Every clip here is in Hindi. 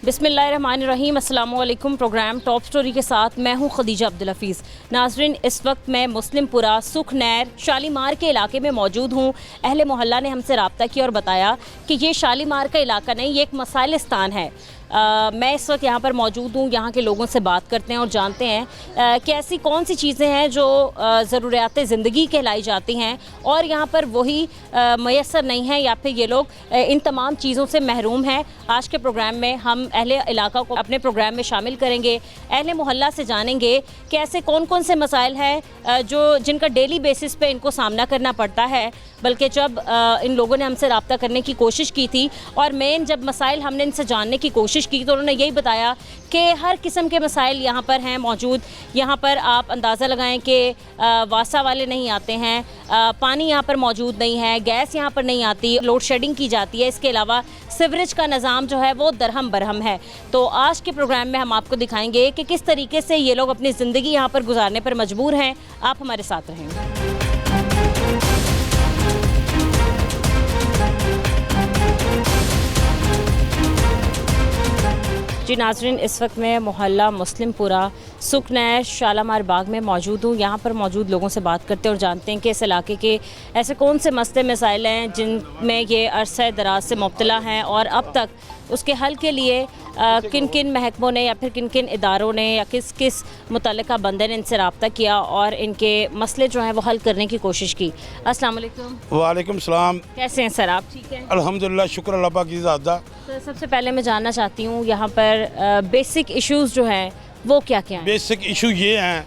बिस्मिल्लाहिर्रहमानिर्रहीम, अस्सलाम वालेकुम। प्रोग्राम टॉप स्टोरी के साथ मैं हूं खदीजा अब्दुल हफीज़। नाज़रीन, इस वक्त मैं मुस्लिमपुरा सुखनैर शालीमार के इलाके में मौजूद हूं। अहले मोहल्ला ने हमसे रब्ता किया और बताया कि ये शालीमार का इलाका नहीं, ये एक मसाइलिस्तान है। मैं इस वक्त यहाँ पर मौजूद हूँ। यहाँ के लोगों से बात करते हैं और जानते हैं कि ऐसी कौन सी चीज़ें हैं जो ज़रूरियात ज़िंदगी कहलाई जाती हैं और यहाँ पर वही मैसर नहीं है या फिर ये लोग इन तमाम चीज़ों से महरूम हैं। आज के प्रोग्राम में हम अहले इलाका को अपने प्रोग्राम में शामिल करेंगे। अहले मोहल्ला से जानेंगे कि ऐसे कौन कौन से मसाइल हैं जिनका डेली बेसिस पे इनको सामना करना पड़ता है। बल्कि जब इन लोगों ने हमसे रब्ता करने की कोशिश की थी और मेन जब मसाइल हमने इनसे जानने की कोशिश की तो उन्होंने यही बताया कि हर किस्म के मसाइल यहाँ पर हैं मौजूद। यहाँ पर आप अंदाज़ा लगाएं कि वासा वाले नहीं आते हैं, पानी यहाँ पर मौजूद नहीं है, गैस यहाँ पर नहीं आती, लोड शेडिंग की जाती है। इसके अलावा सीवरेज का निज़ाम जो है वो दरहम बरहम है। तो आज के प्रोग्राम में हम आपको दिखाएंगे कि किस तरीके से ये लोग अपनी ज़िंदगी यहाँ पर गुजारने पर मजबूर हैं। आप हमारे साथ रहें। जी नाज़रीन, इस वक्त मैं मोहल्ला मुस्लिमपुरा सुखनैर शालीमार बाग में मौजूद हूँ। यहाँ पर मौजूद लोगों से बात करते हैं और जानते हैं कि इस इलाके के ऐसे कौन से मसले मसाइल हैं जिनमें ये अरसा दराज से मुब्तला हैं और अब तक उसके हल के लिए किन किन महकमों ने या फिर किन किन इदारों ने या किस किस मुतल्लिका बंदे ने इनसे रब्ता किया और इनके मसले जो हैं वो हल करने की कोशिश की। अस्सलाम वालेकुम। वालेकुम सलाम। कैसे हैं सर आप? ठीक है अल्हम्दुलिल्लाह, शुक्र अल्लाह पाक की ज़ात दा। तो सबसे पहले मैं जानना चाहती हूँ यहाँ पर बेसिक इश्यूज़ जो हैं वो क्या क्या हैं? बेसिक इशू ये हैं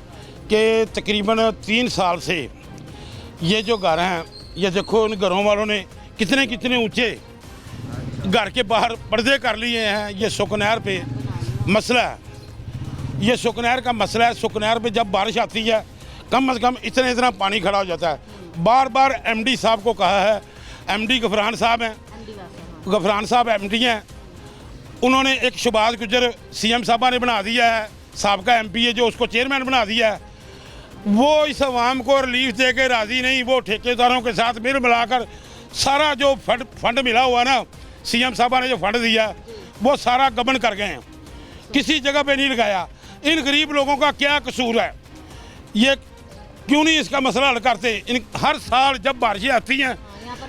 कि तकरीबन 3 साल से ये जो घर हैं, ये देखो इन घरों वालों ने कितने कितने ऊंचे घर के बाहर पर्दे कर लिए हैं। ये सुखनैर पे मसला है, ये सुखनैर का मसला है। सुखनैर पे जब बारिश आती है कम से कम इतना पानी खड़ा हो जाता है। बार बार एमडी साहब को कहा है, एमडी गफरान साहब हैं, गफरान साहब एमडी हैं। उन्होंने एक शहबाज गुजर सीएम साहबा ने बना दिया है, साबका एमपी है जो उसको चेयरमैन बना दिया है। वो इस अवाम को रिलीफ दे के राज़ी नहीं। वो ठेकेदारों के साथ मिल मिलाकर सारा जो फंड मिला हुआ ना, सीएम साहबा ने जो फंड दिया वो सारा गबन कर गए हैं, किसी जगह पे नहीं लगाया। इन गरीब लोगों का क्या कसूर है? ये क्यों नहीं इसका मसला हल करते? इन हर साल जब बारिशें आती हैं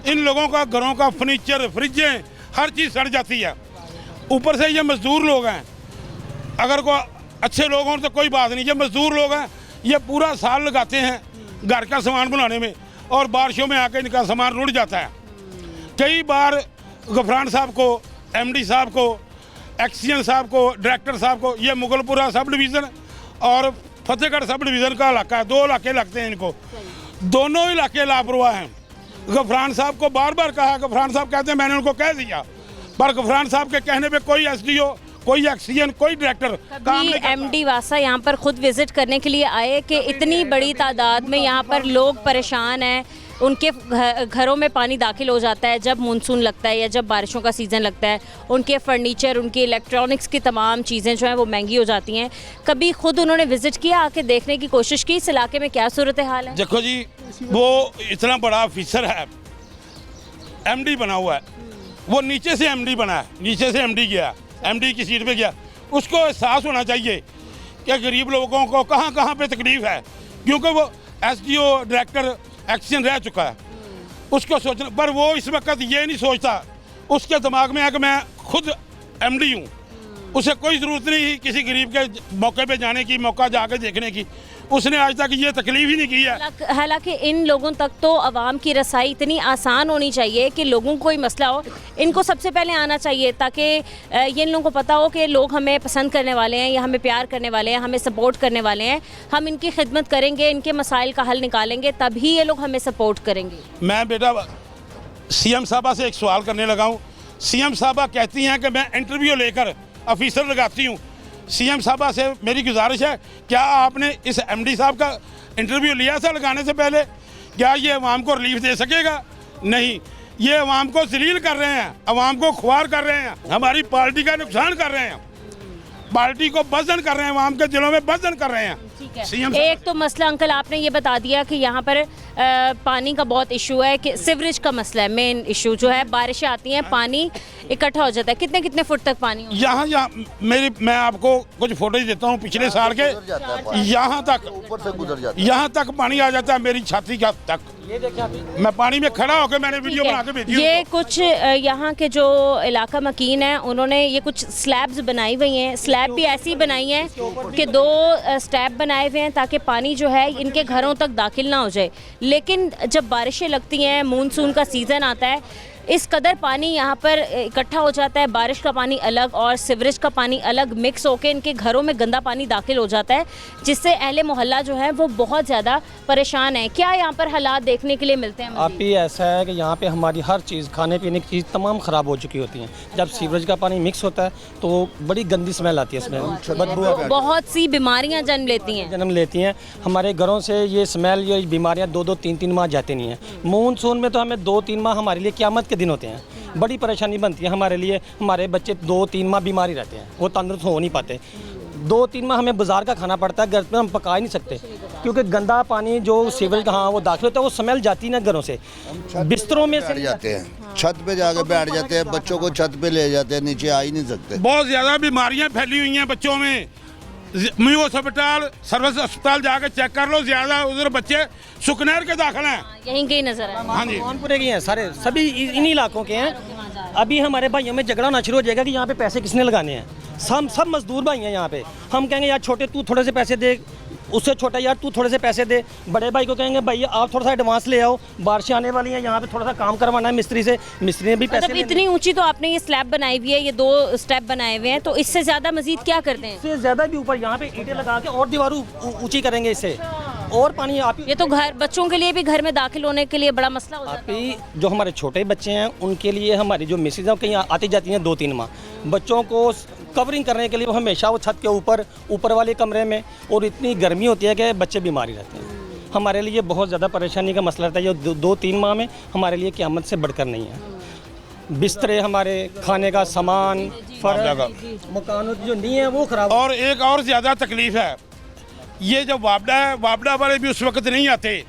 इन लोगों का घरों का फर्नीचर, फ्रिजें, हर चीज़ सड़ जाती है। ऊपर से ये मज़दूर लोग हैं, अगर कोई अच्छे लोग हों तो कोई बात नहीं। ये मज़दूर लोग हैं, ये पूरा साल लगाते हैं घर का सामान बनाने में और बारिशों में आकर इनका सामान रुड़ जाता है। कई बार गफरान साहब को, एमडी साहब को, एक्सीएन साहब को, डायरेक्टर साहब को, ये मुगलपुरा सब डिवीज़न और फतेहगढ़ सब डिवीज़न का इलाका है, 2 इलाके लगते हैं इनको। दोनों इलाके लापरवाह हैं। गफरान साहब को बार बार कहा, गफरान साहब कहते हैं मैंने उनको कह दिया, पर गफरान साहब के कहने पे कोई एसडीओ, कोई एक्सीएन, कोई डायरेक्टर काम नहीं करता। एमडी वासा यहाँ पर खुद विजिट करने के लिए आए कि इतनी बड़ी तादाद में यहाँ पर लोग परेशान हैं, उनके घरों में पानी दाखिल हो जाता है जब मानसून लगता है या जब बारिशों का सीज़न लगता है। उनके फर्नीचर, उनकी इलेक्ट्रॉनिक्स की तमाम चीज़ें जो हैं वो महंगी हो जाती हैं। कभी खुद उन्होंने विजिट किया, आके देखने की कोशिश की इस इलाके में क्या सूरत हाल है? देखो जी, वो इतना बड़ा ऑफिसर है, एमडी बना हुआ है, वो नीचे से एमडी बना है, नीचे से एमडी गया, एमडी की सीट पे गया। उसको एहसास होना चाहिए कि गरीब लोगों को कहाँ कहाँ पे तकलीफ है, क्योंकि वो एसडीओ, डायरेक्टर, एक्सीएन रह चुका है। उसको सोचना, पर वो इस वक्त ये नहीं सोचता। उसके दिमाग में है कि मैं खुद एमडी हूँ, उसे कोई ज़रूरत नहीं किसी गरीब के मौके पे जाने की, मौका जाकर देखने की। उसने आज तक ये तकलीफ ही नहीं की है। हालांकि इन लोगों तक तो आवाम की रसाई इतनी आसान होनी चाहिए कि लोगों को कोई मसला हो, इनको सबसे पहले आना चाहिए ताकि ये इन लोगों को पता हो कि लोग हमें पसंद करने वाले हैं या हमें प्यार करने वाले हैं, हमें सपोर्ट करने वाले हैं। हम इनकी खिदमत करेंगे, इनके मसाइल का हल निकालेंगे, तभी ये लोग हमें सपोर्ट करेंगे। मैं बेटा सीएम साहबा से एक सवाल करने लगा हूँ। सीएम साहबा कहती हैं कि मैं इंटरव्यू लेकर ऑफिसर लगाती हूँ। सीएम साहबा से मेरी गुजारिश है, क्या आपने इस एमडी साहब का इंटरव्यू लिया था लगाने से पहले? क्या ये अवाम को रिलीफ दे सकेगा? नहीं, ये अवाम को जलील कर रहे हैं, अवाम को ख्वार कर रहे हैं, हमारी पार्टी का नुकसान कर रहे हैं। पार्टी को बदजन कर रहे हैं, आवाम के दिलों में बदजन कर रहे हैं। ठीक है। सीएम एक तो मसला अंकल आपने ये बता दिया कि यहाँ पर पानी का बहुत इशू है, कि सीवरेज का मसला है मेन इशू जो है। बारिशें आती हैं, पानी इकट्ठा हो जाता है, कितने कितने फुट तक पानी होता यहाँ मैं आपको कुछ फोटोज देता हूँ पिछले साल के। यहाँ तक ऊपर से गुजर जाता है। यहाँ तक पानी आ जाता है मेरी छाती का तक। मैं पानी में खड़ा होकर मैंने वीडियो बना के भेजी। ये कुछ यहाँ के जो इलाका मकीन है उन्होंने ये कुछ स्लैब्स बनाई हुई हैं। स्लैब भी ऐसी बनाई हैं कि 2 स्टैप बनाए हुए हैं ताकि पानी जो है इनके घरों तक दाखिल ना हो जाए। लेकिन जब बारिशें लगती हैं, मानसून का सीज़न आता है, इस कदर पानी यहाँ पर इकट्ठा हो जाता है। बारिश का पानी अलग और सीवरेज का पानी अलग मिक्स होकर इनके घरों में गंदा पानी दाखिल हो जाता है, जिससे अहले मोहल्ला जो है वो बहुत ज़्यादा परेशान है। क्या यहाँ पर हालात देखने के लिए मिलते हैं? आप ही ऐसा है कि यहाँ पे हमारी हर चीज़, खाने पीने की चीज़ तमाम ख़राब हो चुकी होती हैं। जब सीवरेज का पानी मिक्स होता है तो बड़ी गंदी स्मेल आती है, इसमें बदबू बहुत सी बीमारियाँ जन्म लेती हैं। हमारे घरों से ये स्मेल, ये बीमारियाँ 2-2, 3-3 माह जाती नहीं हैं। मानसून में तो हमें 2-3 माह हमारे लिए क़यामत के दिन होते हैं। बड़ी परेशानी बनती है हमारे लिए। हमारे बच्चे 2-3 माह बीमारी रहते हैं, वो तंदुरुस्त हो नहीं पाते। 2-3 माह हमें बाजार का खाना पड़ता है, घर में हम पका ही नहीं सकते क्योंकि गंदा पानी जो सीवरेज का वो दाखिल होता है वो स्मेल जाती ना घरों से, बिस्तरों में से जाते हैं, छत पे जाके बैठ जाते हैं, बच्चों को छत पे ले जाते हैं, नीचे आ ही नहीं सकते। बहुत ज़्यादा बीमारियाँ फैली हुई हैं बच्चों में। म्यू अस्पताल, सर्विस अस्पताल जाके चेक कर लो, ज़्यादा उधर बच्चे सुकनैर के दाखिल हैं। यहीं के ही नजर है। हाँ जी, कानपुर के हैं सारे, सभी इन्हीं इलाकों के हैं। अभी हमारे भाइयों में झगड़ा होना शुरू हो जाएगा कि यहाँ पे पैसे किसने लगाने हैं। सब मजदूर भाई हैं यहाँ पे। हम कहेंगे यार छोटे तू थोड़े से पैसे दे, उससे छोटा यार तू थोड़े से पैसे दे। बड़े भाई को कहेंगे भाई आप थोड़ा सा एडवांस ले आओ, बारिशें आने वाली हैं, यहाँ पे थोड़ा सा काम करवाना है मिस्त्री से, मिस्त्री ने भी पैसे मतलब इतनी ऊंची तो आपने ये स्लैब बनाई हुई है, ये 2 स्टेप बनाए हुए हैं, तो इससे ज़्यादा मजीद क्या करते हैं? इससे ज़्यादा भी ऊपर यहाँ पे ईंटें लगा के और दीवार ऊंची करेंगे इससे, और पानी आप ये तो घर बच्चों के लिए भी घर में दाखिल होने के लिए बड़ा मसला हो जाता है। जो हमारे छोटे बच्चे हैं उनके लिए हमारी जो मिसेज हैं कहीं आती जाती हैं 2-3 माह, बच्चों को कवरिंग करने के लिए वो हमेशा वो छत के ऊपर वाले कमरे में, और इतनी गर्मी होती है कि बच्चे बीमारी रहते हैं। हमारे लिए बहुत ज़्यादा परेशानी का मसला रहता है। ये 2-3 माह में हमारे लिए क़यामत से बढ़कर नहीं है। बिस्तरे, हमारे खाने का सामान, मकान जो नहीं है वो ख़राब। और एक और ज़्यादा तकलीफ़ है, ये जो वापडा है, वापडा वाले भी उस वक्त नहीं आते।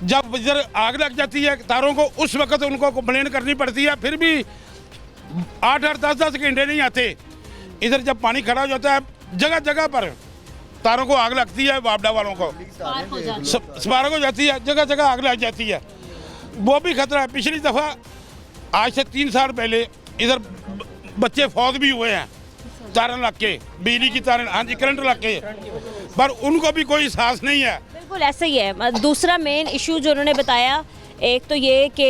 जब इधर आग लग जाती है तारों को, उस वक्त उनको कंप्लेन करनी पड़ती है, फिर भी 8-8, 10-10 घंटे नहीं आते। इधर जब पानी खड़ा हो जाता है, जगह जगह पर तारों को आग लगती है, वापडा वालों को स्पार्क हो जाती है, जगह जगह आग लग जाती है। वो भी खतरा है। पिछली दफ़ा आज से 3 साल पहले इधर बच्चे फौत भी हुए हैं, तारें लग के, बिजली की तारें, हाँ जी, करंट लग के, पर उनको भी कोई एहसास नहीं है। बिल्कुल ऐसा ही है। दूसरा मेन इशू जो उन्होंने बताया, एक तो ये कि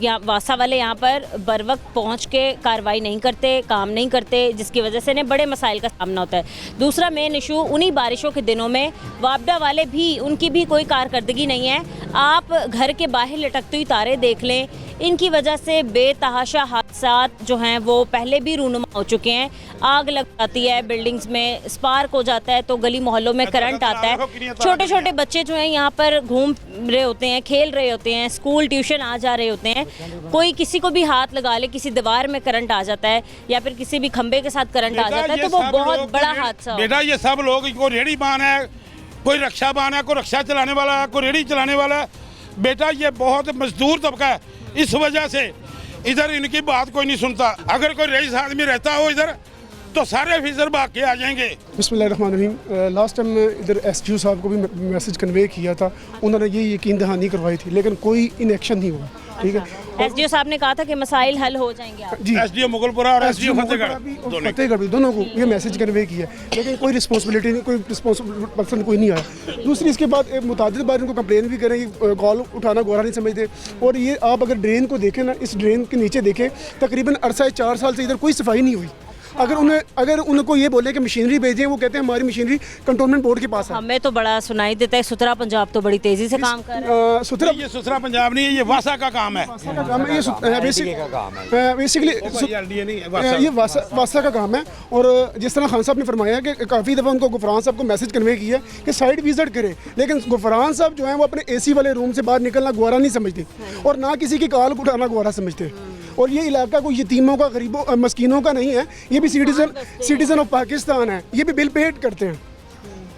यहाँ वासा वाले यहाँ पर बर वक्त पहुँच के कार्रवाई नहीं करते, काम नहीं करते, जिसकी वजह से इन्हें बड़े मसाइल का सामना होता है। दूसरा मेन इशू, उन्हीं बारिशों के दिनों में वापडा वाले भी, उनकी भी कोई कारकर्दगी नहीं है। आप घर के बाहर लटकती हुई तारें देख लें, इनकी वजह से बेतहाशा हादसात जो हैं वो पहले भी रूनुमा हो चुके हैं। आग लग जाती है बिल्डिंग्स में, स्पार्क हो जाता है तो गली मोहल्लों में करंट आता है। छोटे छोटे बच्चे जो हैं यहाँ पर घूम रहे होते हैं, खेल रहे होते हैं, स्कूल ट्यूशन आ जा रहे होते हैं, कोई किसी को भी हाथ लगा ले, किसी दीवार में करंट आ जाता है या फिर किसी भी खंबे के साथ करंट आ जाता है, तो वो बहुत बड़ा हादसा। बेटा ये सब लोग, कोई रेहड़ी बान है, कोई रक्षा बान है, कोई रक्षा चलाने वाला है, कोई रेहड़ी चलाने वाला है। बेटा ये बहुत मजदूर तबका है, इस वजह से इधर इनकी बात कोई नहीं सुनता। अगर कोई रईस आदमी रहता हो इधर तो सारे फिजर भाग के आ जाएंगे। बिस्मिल्लाहिर्रहमानिर्रहीम। लास्ट टाइम इधर एसडीओ साहब को भी मैसेज कन्वे किया था, उन्होंने ये यकीन दहानी करवाई थी, लेकिन कोई इनएक्शन नहीं हुआ। ठीक है, एसडीओ साहब ने कहा था कि मसाइल हल हो जाएंगे आप। जी, एसडीओ मुगलपुरा और एसडीओ फतेहगढ़ भी दोनों को ये मैसेज कन्वे किया, लेकिन कोई रिस्पॉन्सिबिलिटी नहीं, कोई रिस्पॉन्सिबल पर्सन कोई नहीं आया। दूसरी इसके बाद मुतादिद बार इनको कंप्लेन भी करें, कॉल उठाना गोरा नहीं समझते। और ये आप अगर ड्रेन को देखें ना, इस ड्रेन के नीचे देखें, तकरीबन अरसा 4 साल से इधर कोई सफाई नहीं हुई। अगर उनको ये बोले कि मशीनरी भेजें, वो कहते हैं हमारी मशीनरी कंटोनमेंट बोर्ड के पास है। हमें तो बड़ा सुनाई देता है सुथरा पंजाब तो बड़ी तेजी से काम कर रहा है। ये सुथरा पंजाब नहीं है, ये वासा का काम है। बेसिकली ये वासा का काम है। और जिस तरह खान साहब ने फरमाया कि काफ़ी दफ़ा उनको गुफरान साहब को मैसेज कन्वे किया कि साइट विजिट करें, लेकिन गुफरान साहब जो है वो अपने AC वाले रूम से बाहर निकलना गवारा नहीं समझते और ना किसी की कॉल उठाना गवारा समझते। और ये इलाका कोई यतीमों का, गरीबों, मस्कीनों का नहीं है। ये भी सिटीजन ऑफ पाकिस्तान है, ये भी बिल पेड करते हैं,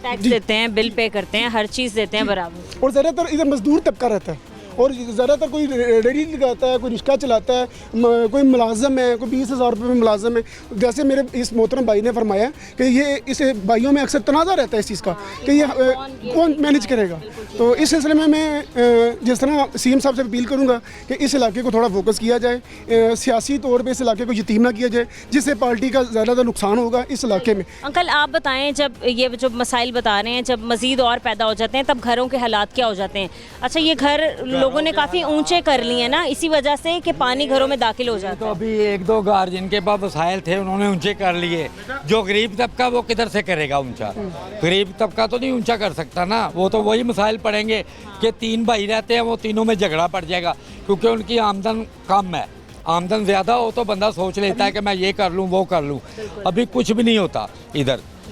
टैक्स देते हैं, बिल पे करते हैं, हर चीज़ देते हैं बराबर। और ज़्यादातर इधर मजदूर तबका रहता है और ज़्यादातर कोई रेडी लगाता है, कोई रिक्शा चलाता है, कोई मुलाजम है, कोई 20,000 रुपये में मुलाजम है। जैसे मेरे इस मोहतरम भाई ने फरमाया कि ये इस भाइयों में अक्सर तनाज़ा रहता है इस चीज़ का कि ये कौन मैनेज करेगा। तो इस सिलसिले में मैं जिस तरह CM साहब से अपील करूँगा कि इस इलाके को थोड़ा फोकस किया जाए, सियासी तौर पर इस इलाके को यतीम ना किया जाए, जिससे पार्टी का ज़्यादा नुकसान होगा इस इलाके में। अंकल आप बताएं, जब ये जो मसाइल बता रहे हैं, जब मज़ीद और पैदा हो जाते हैं तब घरों के हालात क्या हो जाते हैं? अच्छा, ये घर लोगों ने काफ़ी ऊंचे कर लिए हैं ना, इसी वजह से कि पानी घरों में दाखिल हो जाता तो है। अभी 1-2 घर जिनके पास वसाइल थे उन्होंने ऊंचे कर लिए। जो गरीब तबका वो किधर से करेगा ऊंचा? गरीब तबका तो नहीं ऊंचा कर सकता ना, वो तो वही मसाइल पड़ेंगे कि 3 भाई रहते हैं, वो तीनों में झगड़ा पड़ जाएगा क्योंकि उनकी आमदन कम है। आमदन ज़्यादा हो तो बंदा सोच लेता है कि मैं ये कर लूँ वो कर लूँ। अभी कुछ भी नहीं होता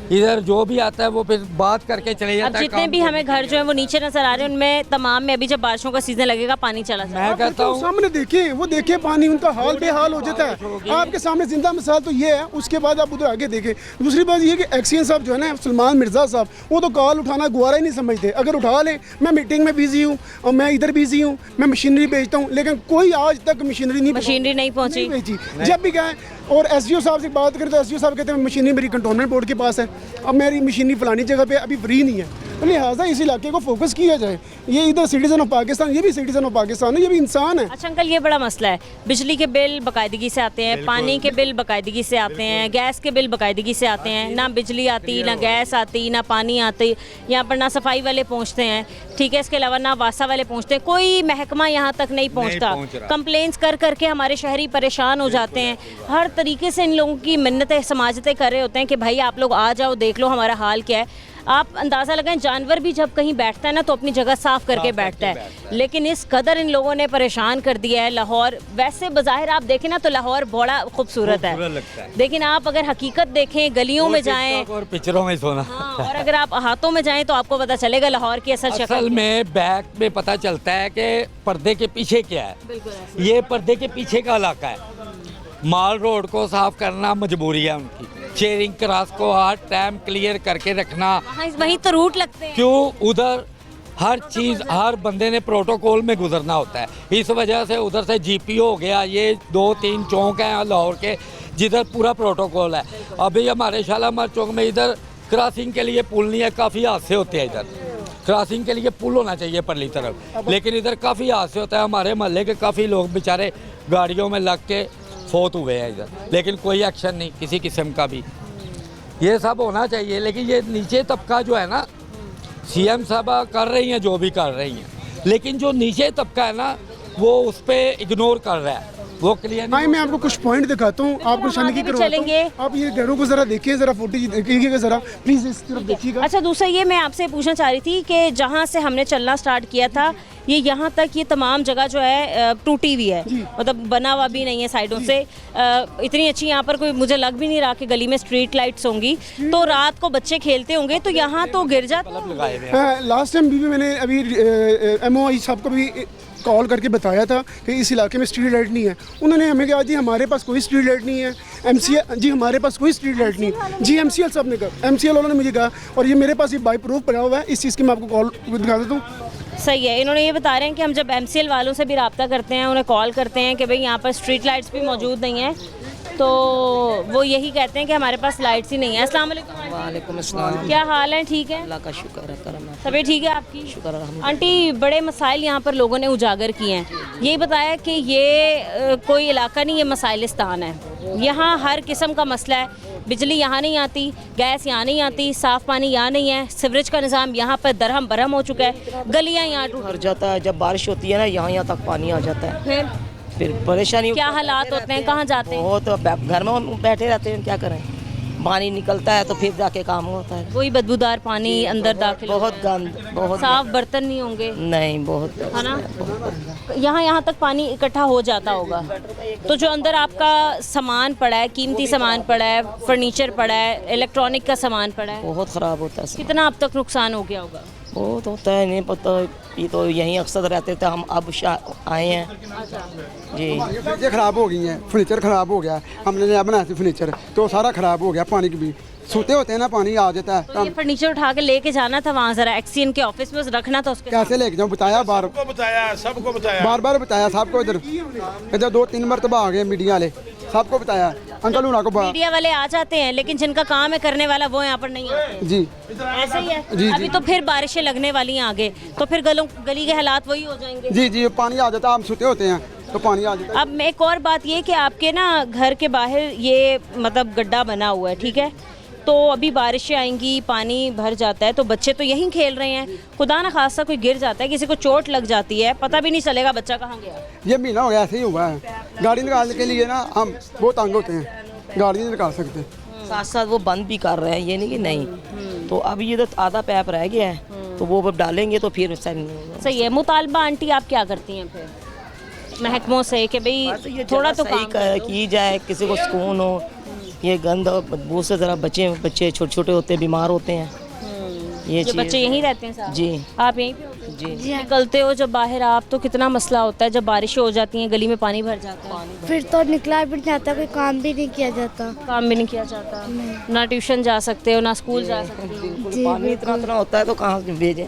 इधर जो भी आता है वो फिर बात करके चले जाता अब है। जितने भी हमें घर जो है वो नीचे नजर आ रहे हैं, उनमें तमाम में अभी जब बारिशों का सीजन लगेगा पानी चला जाएगा। मैं कहता हूँ सामने देखिए, वो देखिए पानी, उनका हाल बेहाल हो जाता है आपके सामने। जिंदा मिसाल तो ये है, उसके बाद आप उधर आगे देखें। दूसरी बात ये कि एक्सीएन साहब जो है ना, सलमान मिर्जा साहब, वो तो कॉल उठाना गुवारा ही नहीं समझते। अगर उठा ले, मैं मीटिंग में बिजी हूँ और मैं इधर बिजी हूँ, मैं मशीनरी भेजता हूँ, लेकिन कोई आज तक मशीनरी नहीं पहुंची। भेजी। जब भी गए और SDO साहब से बात करें तो SDO साहब कहते हैं मशीनरी मेरी कंटोनमेंट बोर्ड के पास है, अब मेरी मशीनरी फलानी जगह पे अभी फ्री नहीं है। तो लिहाजा इस इलाके को फोकस किया जाए। ये इधर सिटीजन ऑफ पाकिस्तान, ये भी सिटीजन ऑफ पाकिस्तान है, ये भी इंसान है। अच्छा अंकल, ये बड़ा मसला है, बिजली के बिल बाकायदगी से आते हैं, पानी के बिल बाकायदगी से आते हैं, गैस के बिल बाकायदगी से आते हैं। ना बिजली आती, ना गैस आती, ना पानी आती, यहाँ पर ना सफाई वाले पहुँचते हैं, ठीक है। इसके अलावा ना वासा वाले पहुँचते हैं, कोई महकमा यहाँ तक नहीं पहुँचता। कंप्लेंट्स कर करके हमारे शहरी परेशान हो जाते हैं। हर तरीके से इन लोगों की मिन्नतें समाजतें कर रहे होते हैं कि भाई आप लोग आ जाओ, देख लो हमारा हाल क्या है। आप अंदाज़ा लगाएं, जानवर भी जब कहीं बैठता है ना तो अपनी जगह साफ़ करके बैठता है, लेकिन इस कदर इन लोगों ने परेशान कर दिया है लाहौर। वैसे बज़ाहिर आप देखें ना तो लाहौर बड़ा खूबसूरत है, लेकिन आप अगर हकीकत देखें, गलियों में जाएं और पिक्चरों में सोना, हाँ, और अगर आप अहातों में जाएं तो आपको पता चलेगा लाहौर की असल शक्ल। असल में बैक में पता चलता है कि पर्दे के पीछे क्या है। ये पर्दे के पीछे का इलाका है। माल रोड को साफ करना मजबूरी है उनकी। चेयरिंग क्रॉस को हर टाइम क्लियर करके रखना। वहीं तो रूट लगते हैं। क्यों? उधर हर चीज़ हर बंदे ने प्रोटोकॉल में गुजरना होता है। इस वजह से उधर से GPO हो गया, ये 2-3 चौक हैं लाहौर के जिधर पूरा प्रोटोकॉल है। अभी हमारे शालामार चौक में इधर क्रॉसिंग के लिए पुल नहीं है, काफ़ी हादसे होते हैं। इधर क्रॉसिंग के लिए पुल होना चाहिए परली तरफ, लेकिन इधर काफ़ी हादसे होता है। हमारे मोहल्ले के काफ़ी लोग बेचारे गाड़ियों में लग के फोत हुए हैं इधर, लेकिन कोई एक्शन नहीं किसी किस्म का भी। ये सब होना चाहिए, लेकिन ये नीचे तबका जो है ना, CM साहब कर रही हैं जो भी कर रही हैं, लेकिन जो नीचे तबका है ना वो उस पर इग्नोर कर रहा है, वो क्लियर नहीं। मैं आपको कुछ पॉइंट दिखाता हूँ, आपको शानगी करवाता हूँ। आप ये घरों को जरा देखिए, जरा फुटेज देखिएगा जरा प्लीज, इस तरफ देखिएगा। अच्छा, दूसरा ये मैं आपसे पूछना चाह रही थी कि जहाँ से हमने चलना स्टार्ट किया था ये यहाँ तक, ये तमाम जगह जो है टूटी हुई है, मतलब बना हुआ भी नहीं है साइडों से। इतनी अच्छी यहाँ पर कोई मुझे लग भी नहीं रहा कि गली में स्ट्रीट लाइट्स होंगी, तो रात को बच्चे खेलते होंगे तो यहाँ तो गिर जाता है। लास्ट टाइम भी मैंने अभी MOI साहब को भी कॉल करके बताया था कि इस इलाके में स्ट्रीट लाइट नहीं है। उन्होंने हमें कहा जी हमारे पास कोई स्ट्रीट लाइट नहीं है। MCL जी हमारे पास कोई स्ट्रीट लाइट नहीं है जी। MCL साहब ने कहा, MCL वालों ने मुझे कहा, और ये मेरे पास ये बाई प्रूफ पड़ा हुआ है। इस चीज़ की मैं आपको कॉल दिखा देता हूँ। सही है, इन्होंने ये बता रहे हैं कि हम जब MCL वालों से भी रब्ता करते हैं, उन्हें कॉल करते हैं कि भाई यहाँ पर स्ट्रीट लाइट्स भी मौजूद नहीं है, तो वो यही कहते हैं कि हमारे पास लाइट्स ही नहीं है। अस्सलाम वालेकुम। वालेकुम अस्सलाम। क्या हाल है? ठीक है, अल्लाह का शुक्र है, करम है। तबीयत ठीक है आपकी? शुक्र है। आंटी, बड़े मसाइल यहाँ पर लोगों ने उजागर किए हैं। यही बताया कि ये कोई इलाका नहीं, ये मसाइलिस्तान है। यहाँ हर किस्म का मसला है। बिजली यहाँ नहीं आती, गैस यहाँ नहीं आती, साफ़ पानी यहाँ नहीं है, सीवरेज का निज़ाम यहाँ पर दरहम बरहम हो चुका है, गलियाँ यहाँ भर जाता है। जब बारिश होती है ना, यहाँ तक पानी आ जाता है। फिर परेशानी, क्या हालात होते हैं? कहाँ जाते हैं? बहुत, घर में बैठे रहते हैं, क्या करें। पानी निकलता है तो फिर जाके काम होता है। वही बदबूदार पानी अंदर दाखिल, बहुत गंद, बहुत साफ बर्तन नहीं होंगे, नहीं, बहुत है ना। यहाँ तक पानी इकट्ठा हो जाता होगा, तो जो अंदर आपका सामान पड़ा है, कीमती सामान पड़ा है, फर्नीचर पड़ा है, इलेक्ट्रॉनिक का सामान पड़ा है, बहुत ख़राब होता है। कितना अब तक नुकसान हो गया होगा? वो तो होता है नहीं पता, ये तो यहीं अक्सर रहते थे, हम अब आए हैं जी। फ्रिजें ख़राब हो गई हैं, फर्नीचर ख़राब हो गया, हमने नया बनाया था फर्नीचर तो सारा ख़राब हो गया, पानी की भी सोते होते हैं ना, पानी आ जाता है। तो ये फर्नीचर उठा के लेके जाना था वहाँ, जरा एक्सीएन के ऑफिस में रखना था उसके कैसे लेके जाऊँ, बताया बार सबको बताया बार बार बताया सबको, इधर 2-3 मरतबा आ गए मीडिया वाले, सबको बताया अंकल उना को मीडिया वाले आ जाते हैं, लेकिन जिनका काम है करने वाला वो यहाँ पर नहीं आते। जी ऐसा ही है। जी, अभी तो फिर बारिशें लगने वाली हैं आगे, तो फिर गली के हालात वही हो जाएंगे। जी जी, पानी आ जाता है, हम सोते होते हैं तो पानी आ जाता है। अब एक और बात ये कि आपके ना घर के बाहर ये मतलब गड्ढा बना हुआ है, ठीक है, तो अभी बारिशें आएंगी, पानी भर जाता है, तो बच्चे तो यहीं खेल रहे हैं, खुदा ना खासा कोई गिर जाता है, किसी को चोट लग जाती है, पता भी नहीं चलेगा बच्चा कहाँ गया। ये महीना हो गया ऐसे ही हुआ है, गाड़ी निकालने के लिए ना हम बहुत तंग होते हैं, गाड़ी नहीं निकाल सकते। साथ साथ वो बंद भी कर रहे हैं, ये नहीं कि नहीं। तो अब ये तो आधा पैप रह गया है, तो वो अब डालेंगे तो फिर सही है। मुतालबा आंटी आप क्या करती हैं फिर महकमों से कि भाई थोड़ा तो सही की जाए, किसी को सुकून हो, ये गंद और बदबू से ज़रा बच्चे छोटे छोटे होते हैं, बीमार होते हैं, ये बच्चे यहीं रहते हैं साहब? जी। आप यहीं पे होते हैं? जी। निकलते हो जब बाहर आप तो कितना मसला होता है जब बारिशें हो जाती हैं, गली में पानी भर जाता है, फिर तो निकला भी नहीं जाता, कोई काम भी नहीं किया जाता, काम भी नहीं किया जाता, ना ट्यूशन जा सकते हो ना स्कूल जा सकते हो। पानी इतना होता है तो कहाँ से भेजें।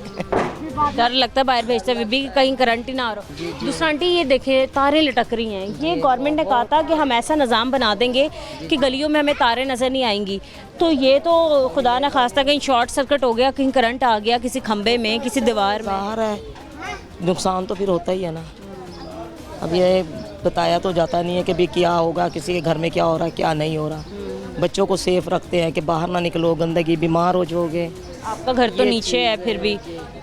डर लगता है बाहर भेजते हुए भी कि कहीं करंट ही ना आ रहा। दूसरा आंटी ये देखे तारें लटक रही हैं, ये गवर्नमेंट ने कहा था कि हम ऐसा निज़ाम बना देंगे कि गलियों में हमें तारें नज़र नहीं आएंगी, तो ये तो खुदा न खास्ता कहीं शॉर्ट सर्किट हो गया, कहीं करंट आ गया किसी खंबे में, किसी दीवार में, है नुकसान तो फिर होता ही है ना। अब ये बताया तो जाता नहीं है कि भी क्या होगा, किसी के घर में क्या हो रहा है क्या नहीं हो रहा। बच्चों को सेफ रखते हैं कि बाहर ना निकलो, गंदगी, बीमार हो जाओगे। आपका घर तो नीचे है फिर भी,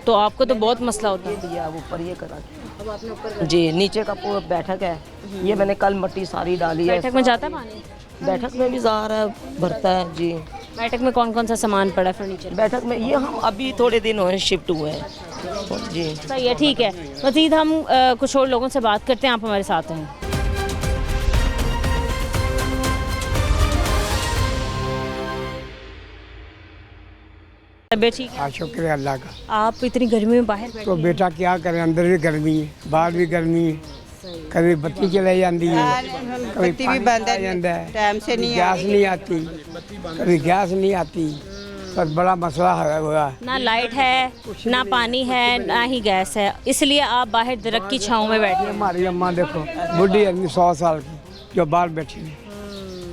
तो आपको तो बहुत मसला होता है। दिया ऊपर ये करा जी, नीचे का पूरा बैठक है, ये मैंने कल मिट्टी सारी डाली है। बैठक में जाता है पानी? बैठक में भी जा रहा है, भरता है जी। बैठक में कौन कौन सा सामान पड़ा है फर्नीचर? बैठक में ये हम अभी थोड़े दिन हुए शिफ्ट हुए हैं जी। सही है, ठीक है। मज़ीद हम कुछ और लोगों से बात करते हैं, आप हमारे साथ हैं। तबीयत ठीक है? हाँ, शुक्र है अल्लाह का। आप इतनी गर्मी में बाहर बैठे तो हैं। बेटा क्या करें, अंदर भी गर्मी है, बाहर भी गर्मी है, कभी बत्ती चलाई जाती है, कभी बत्ती भी बंद है, जाता है, टाइम से नहीं गैस नहीं आती, कभी गैस नहीं आती, बस बड़ा मसला हुआ। ना लाइट है, ना पानी है, ना ही गैस है, इसलिए आप बाहर दरख्त की छाँव में बैठे हैं। हमारी अम्मा देखो बुढ़ी आदमी 100 साल की, जो बाहर बैठी है,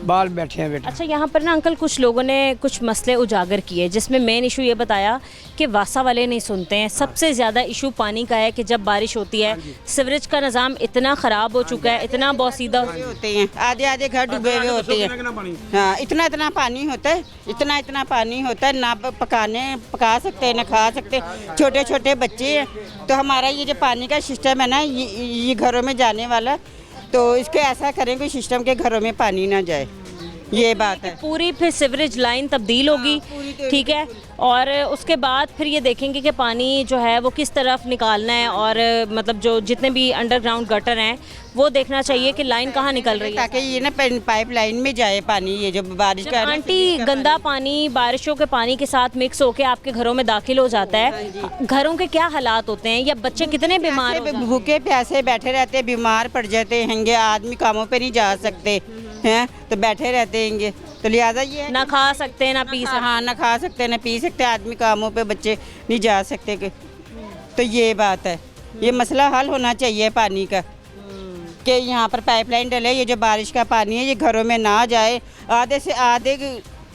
बाहर बैठे हैं बेटा। अच्छा, यहाँ पर ना अंकल कुछ लोगों ने कुछ मसले उजागर किए, जिसमें मेन इशू ये बताया कि वासा वाले नहीं सुनते हैं। सबसे ज़्यादा इशू पानी का है कि जब बारिश होती है सीवरेज का निज़ाम इतना ख़राब हो चुका है, इतना बोसीदा होते हैं, आधे आधे घर डूबे हुए होते हैं। हाँ, इतना पानी होता है, इतना पानी होता है, ना पका सकते हैं ना खा सकते, छोटे छोटे बच्चे हैं। तो हमारा ये जो पानी का सिस्टम है ना, ये घरों में जाने वाला, तो इसके ऐसा करें कोई सिस्टम के घरों में पानी ना जाए, ये बात है। पूरी फिर सीवरेज लाइन तब्दील होगी, ठीक है, और उसके बाद फिर ये देखेंगे कि पानी जो है वो किस तरफ निकालना है, और मतलब जो जितने भी अंडरग्राउंड गटर हैं वो देखना चाहिए कि लाइन कहाँ निकल रही है, ताकि ये ना पाइप लाइन में जाए पानी। ये जो बारिश का आंटी गंदा पानी बारिशों के पानी के साथ मिक्स होके आपके घरों में दाखिल हो जाता है, घरों के क्या हालात होते हैं, या बच्चे कितने बीमार हो जाते हैं? भूखे प्यासे बैठे रहते हैं, बीमार पड़ जाते हैंगे, आदमी कामों पे नहीं जा सकते हैं, तो बैठे रहते हैंगे, तो लिहाजा ये ना खा सकते हैं ना पी सकते। हाँ, ना खा सकते ना पी सकते, आदमी कामों पे बच्चे नहीं जा सकते तो ये बात है। ये मसला हल होना चाहिए पानी का, कि यहाँ पर पाइपलाइन डले, ये जो बारिश का पानी है ये घरों में ना जाए। आधे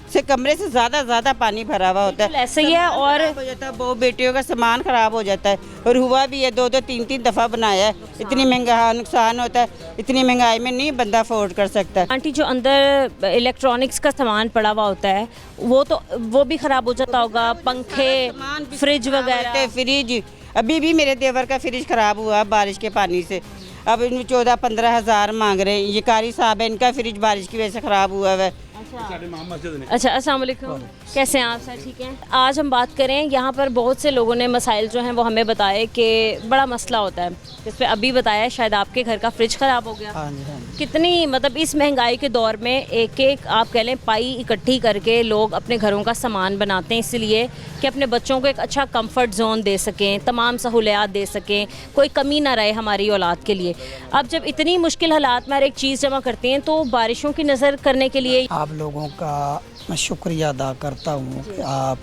से कमरे से ज़्यादा पानी भरा हुआ होता है, ऐसे ही है। और हो जाता है, बहु बेटियों का सामान ख़राब हो जाता है, और हुआ भी है, 2-2 3-3 दफ़ा बनाया है। इतनी महंगा नुकसान होता है, इतनी महंगाई में नहीं बंदा अफोर्ड कर सकता। आंटी जो अंदर इलेक्ट्रॉनिक्स का सामान पड़ा हुआ होता है वो भी ख़राब हो जाता होगा, पंखे, फ्रिज वगैरह। फ्रिज अभी भी मेरे देवर का फ्रिज ख़राब हुआ बारिश के पानी से, अब 14-15 हज़ार मांग रहे हैं। ये कारी साहब है, इनका फ्रिज बारिश की वजह से ख़राब हुआ है, अच्छा, अस्सलाम वालेकुम, कैसे हैं आप सर? ठीक हैं। आज हम बात करें, यहाँ पर बहुत से लोगों ने मसाइल जो हैं वो हमें बताए कि बड़ा मसला होता है, जिस पे अभी बताया शायद आपके घर का फ्रिज ख़राब हो गया। हाँ जी, हाँ जी। कितनी मतलब इस महंगाई के दौर में एक एक आप कह लें पाई इकट्ठी करके लोग अपने घरों का सामान बनाते हैं, इसलिए कि अपने बच्चों को एक अच्छा कंफर्ट जोन दे सकें, तमाम सहूलियात दे सकें, कोई कमी ना रहे हमारी औलाद के लिए। अब जब इतनी मुश्किल हालात में हर एक चीज़ जमा करते हैं तो बारिशों की नज़र करने के लिए आप लोगों का मैं शुक्रिया अदा करता हूँ कि आप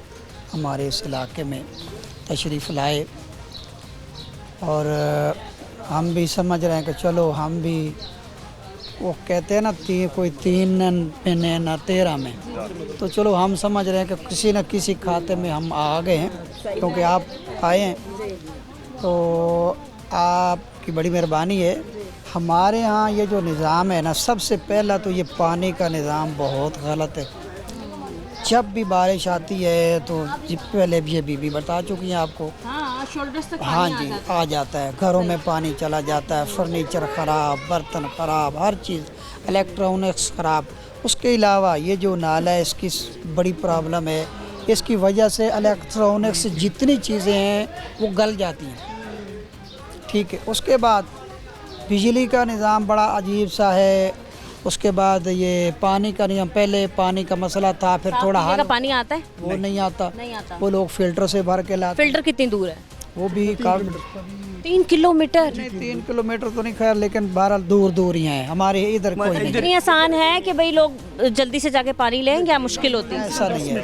हमारे इस इलाके में तशरीफ़ लाए, और हम भी समझ रहे हैं कि चलो हम भी, वो कहते हैं ना कोई 3 महीने ना 13 में, तो चलो हम समझ रहे हैं कि किसी न किसी खाते में हम आ गए हैं, क्योंकि आप आए हैं तो आपकी बड़ी मेहरबानी है। हमारे यहाँ ये जो निज़ाम है ना, सबसे पहला तो ये पानी का निज़ाम बहुत गलत है। जब भी बारिश आती है तो पहले भी ये बीबी बता चुकी हैं आपको, शोल्डर्स तक हाँ जी, आ जाता है, घरों में पानी चला जाता है, फर्नीचर ख़राब, बर्तन ख़राब, हर चीज़, इलेक्ट्रॉनिक्स ख़राब। उसके अलावा ये जो नाला है इसकी बड़ी प्रॉब्लम है, इसकी वजह से इलेक्ट्रॉनिक्स जितनी चीज़ें हैं वो गल जाती हैं, ठीक है। उसके बाद बिजली का निज़ाम बड़ा अजीब सा है। उसके बाद ये पानी का नियम, पहले पानी का मसला था, फिर थोड़ा का पानी आता है, वो नहीं आता, वो लोग फिल्टर से भर के लाते। फिल्टर कितनी दूर है? वो भी 3 किलोमीटर? नहीं, 3 किलोमीटर तो नहीं, खैर, लेकिन बहरहाल दूर दूर ही हैं, हमारे इधर कोई नहीं। इतनी आसान है कि भाई लोग जल्दी से जाके पानी लें, क्या मुश्किल होती है? ऐसा नहीं है,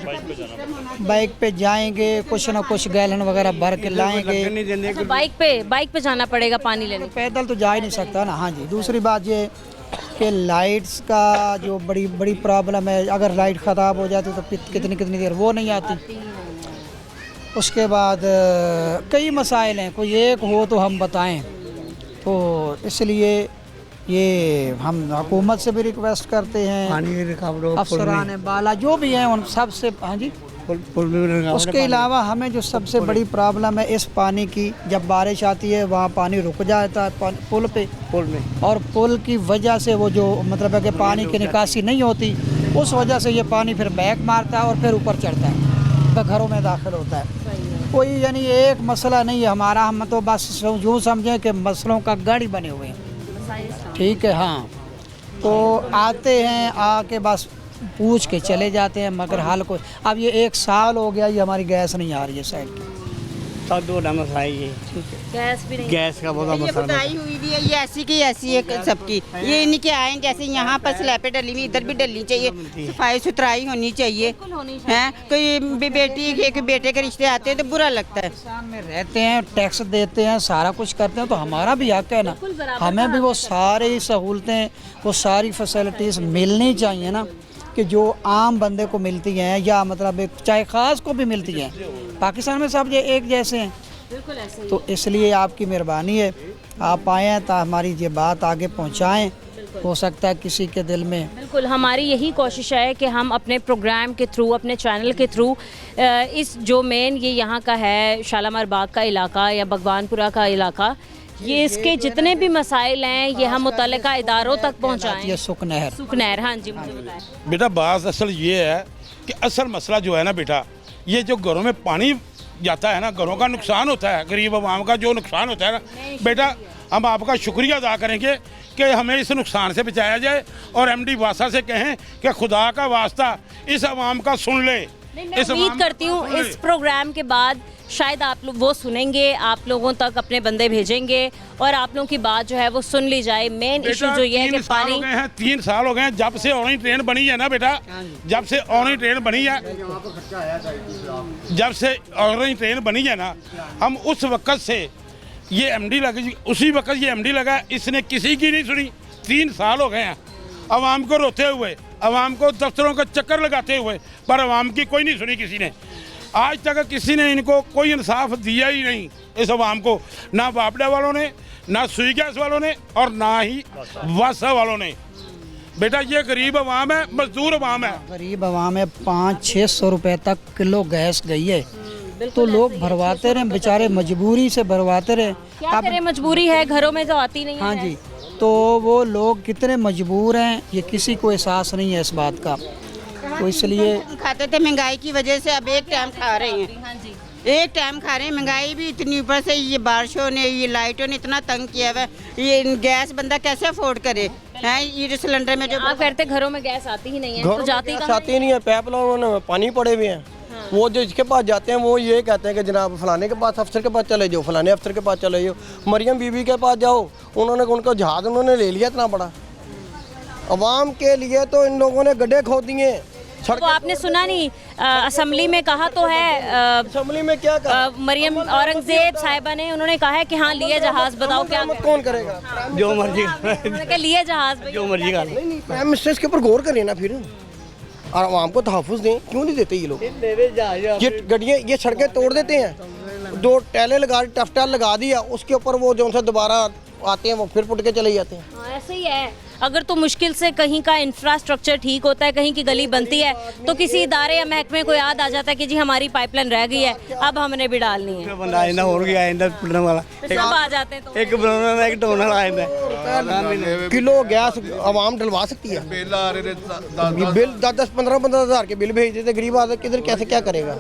बाइक पे जाएंगे, कुछ ना कुछ गैलन वगैरह भर के लाएंगे। अच्छा, बाइक पे जाना पड़ेगा पानी लेने? पैदल तो जा ही नहीं सकता ना। हाँ जी, दूसरी बात ये कि लाइट्स का जो बड़ी बड़ी प्रॉब्लम है, अगर लाइट ख़राब हो जाती तो कितनी कितनी देर वो नहीं आती। उसके बाद कई मसाइल हैं, कोई एक हो तो हम बताएं, तो इसलिए ये हम हुकूमत से भी रिक्वेस्ट करते हैं, अफसरान बाला जो भी हैं उन सब से। हाँ जी, उसके अलावा हमें जो सबसे बड़ी प्रॉब्लम है इस पानी की, जब बारिश आती है वहाँ पानी रुक जाता है पुल में, और पुल की वजह से वो जो मतलब है कि पानी की निकासी नहीं होती, उस वजह से ये पानी फिर बैक मारता है और फिर ऊपर चढ़ता है, तो घरों में दाखिल होता है। कोई यानी एक मसला नहीं है हमारा, हम तो बस यूँ समझें कि मसलों का गढ़ बने हुए हैं, ठीक है। हाँ, तो आते हैं, आके बस पूछ के चले जाते हैं, मगर हाल को अब ये 1 साल हो गया, ये हमारी गैस नहीं आ रही है साइड की, गैस भी नहीं, गैस का बहुत मसला बताई हुई भी है, ये ऐसी की ऐसी है सबकी। ये इनके आए जैसे यहाँ पर स्लैबे डली हुई, इधर भी डलनी चाहिए, सफाई सुथराई होनी चाहिए, हैं। कोई बेटी के बेटे के रिश्ते आते हैं तो बुरा लगता है। में रहते हैं, टैक्स देते हैं, सारा कुछ करते हैं, तो हमारा भी हक है ना, हमें भी वो सारी सहूलतें, वो सारी फैसिलिटीज़ मिलनी चाहिए ना, कि जो आम बंदे को मिलती हैं, या मतलब एक चाहे ख़ास को भी मिलती हैं। पाकिस्तान में सब एक जैसे हैं, बिल्कुल ऐसे ही। तो इसलिए आपकी मेहरबानी है, आप आए हैं तो हमारी ये बात आगे पहुंचाएं, हो सकता है किसी के दिल में। बिल्कुल, हमारी यही कोशिश है कि हम अपने प्रोग्राम के थ्रू, अपने चैनल के थ्रू, इस जो मेन ये यहाँ का है शालामार बाग का इलाका या भगवानपुरा का इलाका, ये इसके जितने भी मसाइल हैं ये हम मुतल्लिका इदारों तक पहुँचाएँ। ये सुखनहर, हाँ जी, मुझे बताएं। बेटा बात असल ये है कि असल मसला जो है ना बेटा, ये जो घरों में पानी जाता है ना, घरों का नुकसान होता है, गरीब आवाम का जो नुकसान होता है ना बेटा, हम आपका शुक्रिया अदा करेंगे कि हमें इस नुकसान से बचाया जाए, और एमडी वासा से कहें कि खुदा का वास्ता इस आवाम का सुन ले। मैं उम्मीद करती हूँ इस प्रोग्राम के बाद शायद आप लोग वो सुनेंगे, आप लोगों तक अपने बंदे भेजेंगे और आप लोगों की बात जो है वो सुन ली जाए। मेन इशू जो ये है कि पानी 3 साल हो गए हैं जब से ऑनलाइन ट्रेन बनी है ना बेटा, जब से ऑनलाइन ट्रेन बनी है, जब से ऑनलाइन ट्रेन बनी है ना, हम उस वक्त से ये एमडी लगी, उसी वक्त ये एमडी लगा, इसने किसी की नहीं सुनी। 3 साल हो गए हैं आवाम को रोते हुए, आवाम को दफ्तरों का चक्कर लगाते हुए, पर आवाम की कोई नहीं सुनी किसी ने। आज तक किसी ने इनको कोई इंसाफ दिया ही नहीं इस आवाम को, ना बापडा वालों ने, ना सुई गैस वालों ने, और ना ही वासा वालों ने। बेटा ये गरीब आवाम है, मजदूर आवाम है, गरीब आवाम है। 500-600 रुपए तक किलो गैस गई है, तो लोग भरवाते रहे बेचारे, मजबूरी से भरवाते रहे। क्या करें, मजबूरी है, घरों में तो आती नहीं है। हाँ जी, तो वो लोग कितने मजबूर हैं ये किसी को एहसास नहीं है इस बात का। तो इसलिए खाते थे महंगाई की वजह से, अब एक टाइम खा रहे हैं, एक टाइम खा रहे हैं। महंगाई भी इतनी, ऊपर से ये बारिशों ने, ये लाइटों ने इतना तंग किया हुआ है, ये गैस बंदा कैसे अफोर्ड करे हैं। ये जो सिलेंडर में जो आप कहते घरों में गैस आती ही नहीं है, तो जाती कहाँ आती नहीं है, पाइप लाइन में पानी पड़े हुए हैं। वो जो जिसके पास जाते हैं वो ये कहते हैं कि जनाब फलाने के पास अफसर के पास चले जाओ, फलाने अफसर के पास चले जाओ, मरियम बीबी के पास जाओ, उन्होंने उनका जहाज उन्होंने ले लिया इतना बड़ा। अवाम के लिए तो इन लोगों ने गड्ढे खोद दिए। तो आपने सुना नहीं, असेंबली में कहा तो है, असेंबली में क्या कहा? मरियम औरंगजेब साहिबा ने, उन्होंने कहा है कि हाँ लिए जहाज, बताओ क्या कौन करेगा? जो मर्जी उन्होंने कहा लिए जहाज, जो मर्जी का। प्राइम मिनिस्टर इसके ऊपर गौर करें ना फिर, और आवाम को तहफ़्फ़ुज़ दें। क्यों नहीं देते ये लोग? ये गड्डियाँ, ये सड़कें तोड़ देते हैं, दो टैले लगा, टफ्टा लगा दिया, उसके ऊपर वो जो उनसे दोबारा आते हैं वो फिर पुट के चले जाते हैं। ऐसे ही है। अगर तो मुश्किल से कहीं का इंफ्रास्ट्रक्चर ठीक होता है, कहीं की गली बनती है, तो किसी इदारे या महकमे को याद आ जाता है कि जी हमारी पाइपलाइन रह गई है, अब हमने भी डालनी है। सब आ जाते हैं, तो एक किलो गैस आवाम डलवा सकती है। बिल 10-15 हज़ार के बिल भेज देते, गरीब आदमी किधर कैसे क्या करेगा?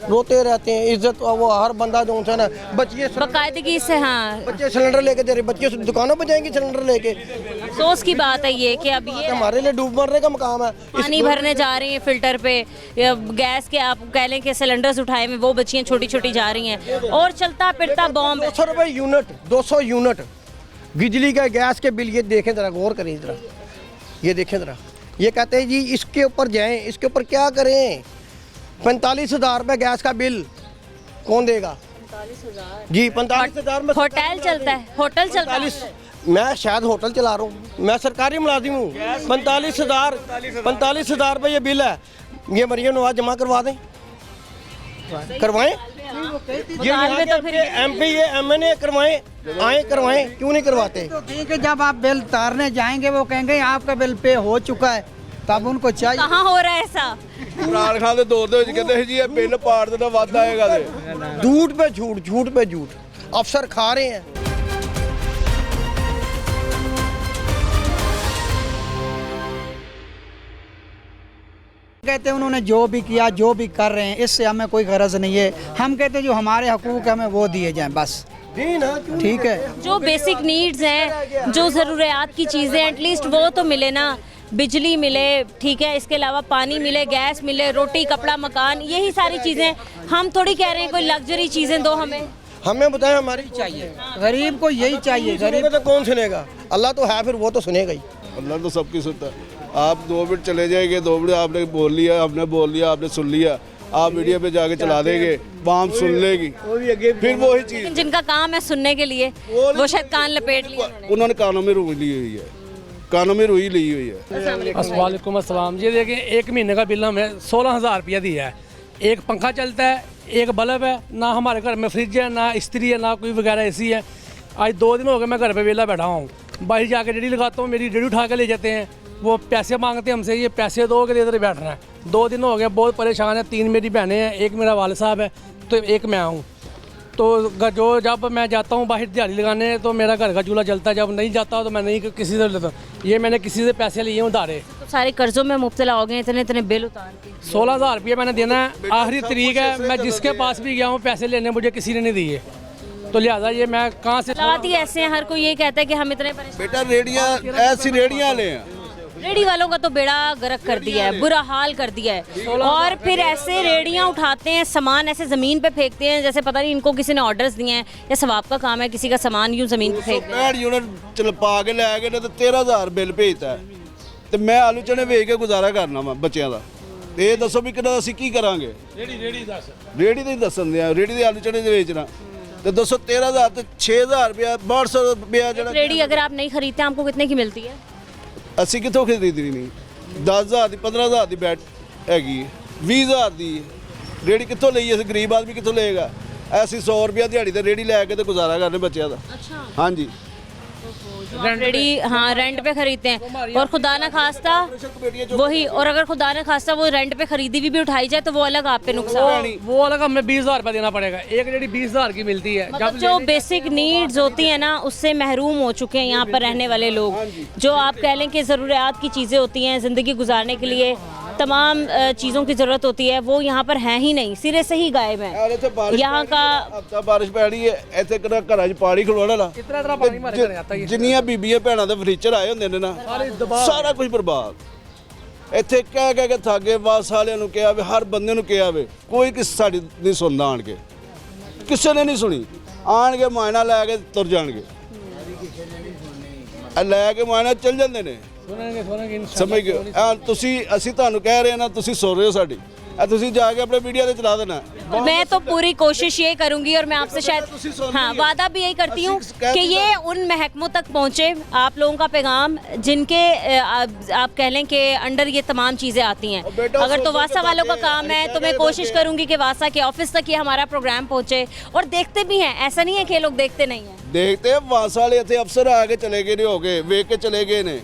रोते रहते हैं। इज्जत वो हर बंदा जो है ना, बच्चे बाकायदगी से, हाँ बच्चे सिलेंडर लेके दे रहे, बच्चे दुकानों पर जाएंगे सिलेंडर लेके। अफसोस की बात है ये कि अब ये हमारे लिए डूब मरने का मकाम है। पानी भरने जा रही हैं फिल्टर पे, गैस के आप कह लें कि सिलेंडर्स उठाए में वो बच्चियाँ छोटी छोटी जा रही हैं, और चलता फिरता बॉम्ब। 200 रुपये यूनिट, 200 यूनिट बिजली का गैस के बिल। ये देखें ज़रा, गौर करें ज़रा, ये देखें ज़रा। ये कहते हैं जी इसके ऊपर जाएं, इसके ऊपर क्या करें? 45,000 रुपये गैस का बिल कौन देगा? 45,000 जी, 45,000 में होटल चलता है, होटल चलता है। मैं शायद होटल चला रहा हूँ, मैं सरकारी मुलाजिम हूँ। 45,000 रुपये ये बिल है। ये मरियम नवाज जमा करवा दें, करवाएं। ये यहाँ के MP ये MNA करवाएं, आए करवाएं, क्यों नहीं करवाते? तो ठीक है, जब आप बिल तारने जाएंगे वो कहेंगे आपका बिल पे हो चुका है, तब उनको चाहिए। कहाँ हो रहा है ऐसा? इमरान खान के दौर ਦੇ ਵਿੱਚ ਕਹਿੰਦੇ जी ये बिल पाड़ देना वाद आएगा। झूठ पे झूठ, झूठ पे झूठ, अफसर खा रहे हैं। कहते हैं उन्होंने जो भी किया, जो भी कर रहे हैं, इससे हमें कोई गरज नहीं है। हम कहते हैं जो हमारे हकूक हमें वो दिए जाएं बस। ठीक है, जो बेसिक नीड्स हैं, जो ज़रूरियात की चीज़ें, एटलीस्ट वो तो मिले ना। बिजली मिले, ठीक है, इसके अलावा पानी मिले, गैस मिले, रोटी कपड़ा मकान, यही सारी चीज़ें। हम थोड़ी कह रहे हैं कोई लग्जरी चीज़ें दो हमें। हमें बताएं, हमारी चाहिए, गरीब को यही चाहिए। गरीब तो कौन सुनेगा? अल्लाह तो है, फिर वो तो सुनेगा ही। अल्लाह तो सबकी सुनता है। आप 2 मिनट चले जाएंगे, 2 मिनट आपने बोल लिया, हमने बोल लिया, आपने सुन लिया, आप मीडिया पे जाके चला देंगे, वाम सुन लेगी, फिर वही चीज़। जिनका काम है सुनने के लिए, वो शायद कान लपेट लिए उन्होंने कानों में रुई ली हुई है, कानों में रुई ली हुई है। अस्सलाम अस्सलाम। ये देखिए, 1 महीने का बिल हमें 16,000 रुपया दिया है। एक पंखा चलता है, एक बल्ब है, ना हमारे घर में फ्रिज है, ना इस्त्री है, ना कोई वगैरह ऐसी है। आज 2 दिन हो गए मैं घर पे वेला बैठा हूँ। बाहर जाके रेडी लगाता हूँ, मेरी रेडी उठा के ले जाते हैं, वो पैसे मांगते हैं हमसे, ये पैसे दो के इधर बैठ रहा है। 2 दिन हो गए, बहुत परेशान है। 3 मेरी बहनें हैं, एक मेरा वालिद साहब है, तो एक मैं हूँ। तो जो जब मैं जाता हूँ बाहर दिहाड़ी लगाने, तो मेरा घर का चूल्हा जलता है, जब नहीं जाता तो मैं नहीं किसी से लेता। ये मैंने किसी से पैसे लिए उधारे, तो सारे कर्जों में मुब्तला हो गए, इतने इतने बिल उतार के। 16,000 रुपये मैंने देना है, आखिरी तरीक है। मैं जिसके पास भी गया हूँ पैसे लेने, मुझे किसी ने नहीं दिए, तो लिहाजा ये मैं कहाँ से? हालात ही ऐसे हैं, हर कोई ये कहता है कि हम इतने परेशान। बेटा रेडियाँ, ऐसी रेडियाँ ले, रेडी वालों का तो बेड़ा गर्क कर दिया है, बुरा हाल कर दिया है। और फिर ऐसे रेडियां उठाते हैं, सामान ऐसे ज़मीन पे फेंकते हैं जैसे पता नहीं इनको किसी ने ऑर्डर्स दिए हैं या सवाब का काम है, किसी का सामान यूं ज़मीन पे फेंक दें। 65 यूनिट चल पा के लै गए, तो 13,000 बिल भेजता है, तो मैं आलू चने ਵੇਚ ਕੇ ਗੁਜ਼ਾਰਾ ਕਰਨਾ ਵਾ ਬੱਚਿਆਂ ਦਾ। ਇਹ ਦੱਸੋ ਵੀ ਕਿੰਨਾ ਅਸੀਂ ਕੀ ਕਰਾਂਗੇ? ਰੇੜੀ ਦੱਸ, ਰੇੜੀ ਤੇ ਦੱਸਣ ਦਿਆਂ, ਰੇੜੀ ਦੇ ਆਲੂ ਚਨੇ ਵੇਚਣਾ तो 13,000 तो 6,000 रुपया, 1,200 रुपया। रेडी अगर आप नहीं खरीदते आपको कितने की मिलती है? ਅਸੀਂ ਕਿੱਥੋਂ ਖਰੀਦਣੀ ਨਹੀਂ। 10,000 ਦੀ, 15,000 ਦੀ ਬੈਟ ਹੈਗੀ, 20,000 ਦੀ ਰੇੜੀ ਕਿੱਥੋਂ ਲਈ? ਅਸੀਂ ਗਰੀਬ ਆਦਮੀ ਕਿੱਥੋਂ ਲਏਗਾ? ਅਸੀਂ 100 ਰੁਪਇਆ ਦਿਹਾੜੀ ਤੇ ਰੇੜੀ ਲੈ ਕੇ ਤੇ ਗੁਜ਼ਾਰਾ ਕਰਨੇ ਬੱਚਿਆਂ ਦਾ। अच्छा, ਹਾਂਜੀ। ऑलरेडी हाँ रेंट पे खरीदते हैं, और खुदा ना खास्ता वही, और अगर खुदा ना खास्ता वो रेंट पे खरीदी भी उठाई जाए तो वो अलग आप पे नुकसान, वो अलग हमें 20,000 रुपये देना पड़ेगा। एक रेडी 20,000 की मिलती है। मतलब जो बेसिक नीड्स होती है ना उससे महरूम हो चुके हैं यहाँ पर रहने वाले लोग। जो आप कह लें कि ज़रूरियात की चीज़ें होती हैं ज़िंदगी गुजारने के लिए, तमाम चीज़ों की ज़रूरत होती है, वो यहाँ पर है ही नहीं, सिरे से ही गायब है। यहाँ का बारिश पै रही है, ਇੱਥੇ ਕਿਹੜਾ ਘਰਾਂ 'ਚ ਪਾਣੀ ਖਲੋਣਾ ਲਾ, ਜਿੰਨੀਆਂ ਬੀਬੀਆਂ ਭੈਣਾਂ ਦੇ ਫਰਨੀਚਰ ਆਏ ਹੁੰਦੇ ਨੇ ਨਾ, ਸਾਰਾ ਕੁਝ ਬਰਬਾਦ। ਇੱਥੇ ਕਹਿ ਕੇ ਥਾਗੇ ਬਾਸ ਵਾਲਿਆਂ ਨੂੰ ਕਿਹਾ ਵੇ, ਹਰ ਬੰਦੇ ਨੂੰ ਕਿਹਾ ਵੇ, ਕੋਈ ਕਿਸ ਸਾਡੀ ਨਹੀਂ ਸੁਣਦਾ, ਆਣ ਕੇ ਕਿਸੇ ਨੇ ਨਹੀਂ ਸੁਣੀ, ਆਣ ਕੇ ਮਾਇਨਾ ਲੈ ਕੇ ਤੁਰ ਜਾਣਗੇ, ਲੈ ਕੇ ਮਾਇਨਾ ਚੱਲ ਜਾਂਦੇ ਨੇ। ਸਮਝ ਗਏ ਤੁਸੀਂ, ਅਸੀਂ ਤੁਹਾਨੂੰ ਕਹਿ ਰਹੇ ਹਾਂ ਨਾ, ਤੁਸੀਂ ਸੁਣ ਰਹੇ ਹੋ ਸਾਡੀ, ਤੁਸੀਂ ਜਾ ਕੇ ਆਪਣੇ मीडिया ਤੇ चला देना। मैं तो पूरी कोशिश ये करूंगी, और मैं आपसे शायद हाँ वादा भी यही करती हूँ कि ये उन महकमों तक पहुँचे, आप लोगों का पैगाम जिनके आप कह लें कि अंडर ये तमाम चीज़ें आती हैं। अगर तो वासा वालों का काम है तो मैं कोशिश करूँगी कि वासा के ऑफिस तक ये हमारा प्रोग्राम पहुँचे, और देखते भी हैं, ऐसा नहीं है कि ये लोग देखते नहीं हैं, देखते हैं। वासा वाले इतने अफसर आके चले गए, नहीं हो गए, वेख के चले गए ने,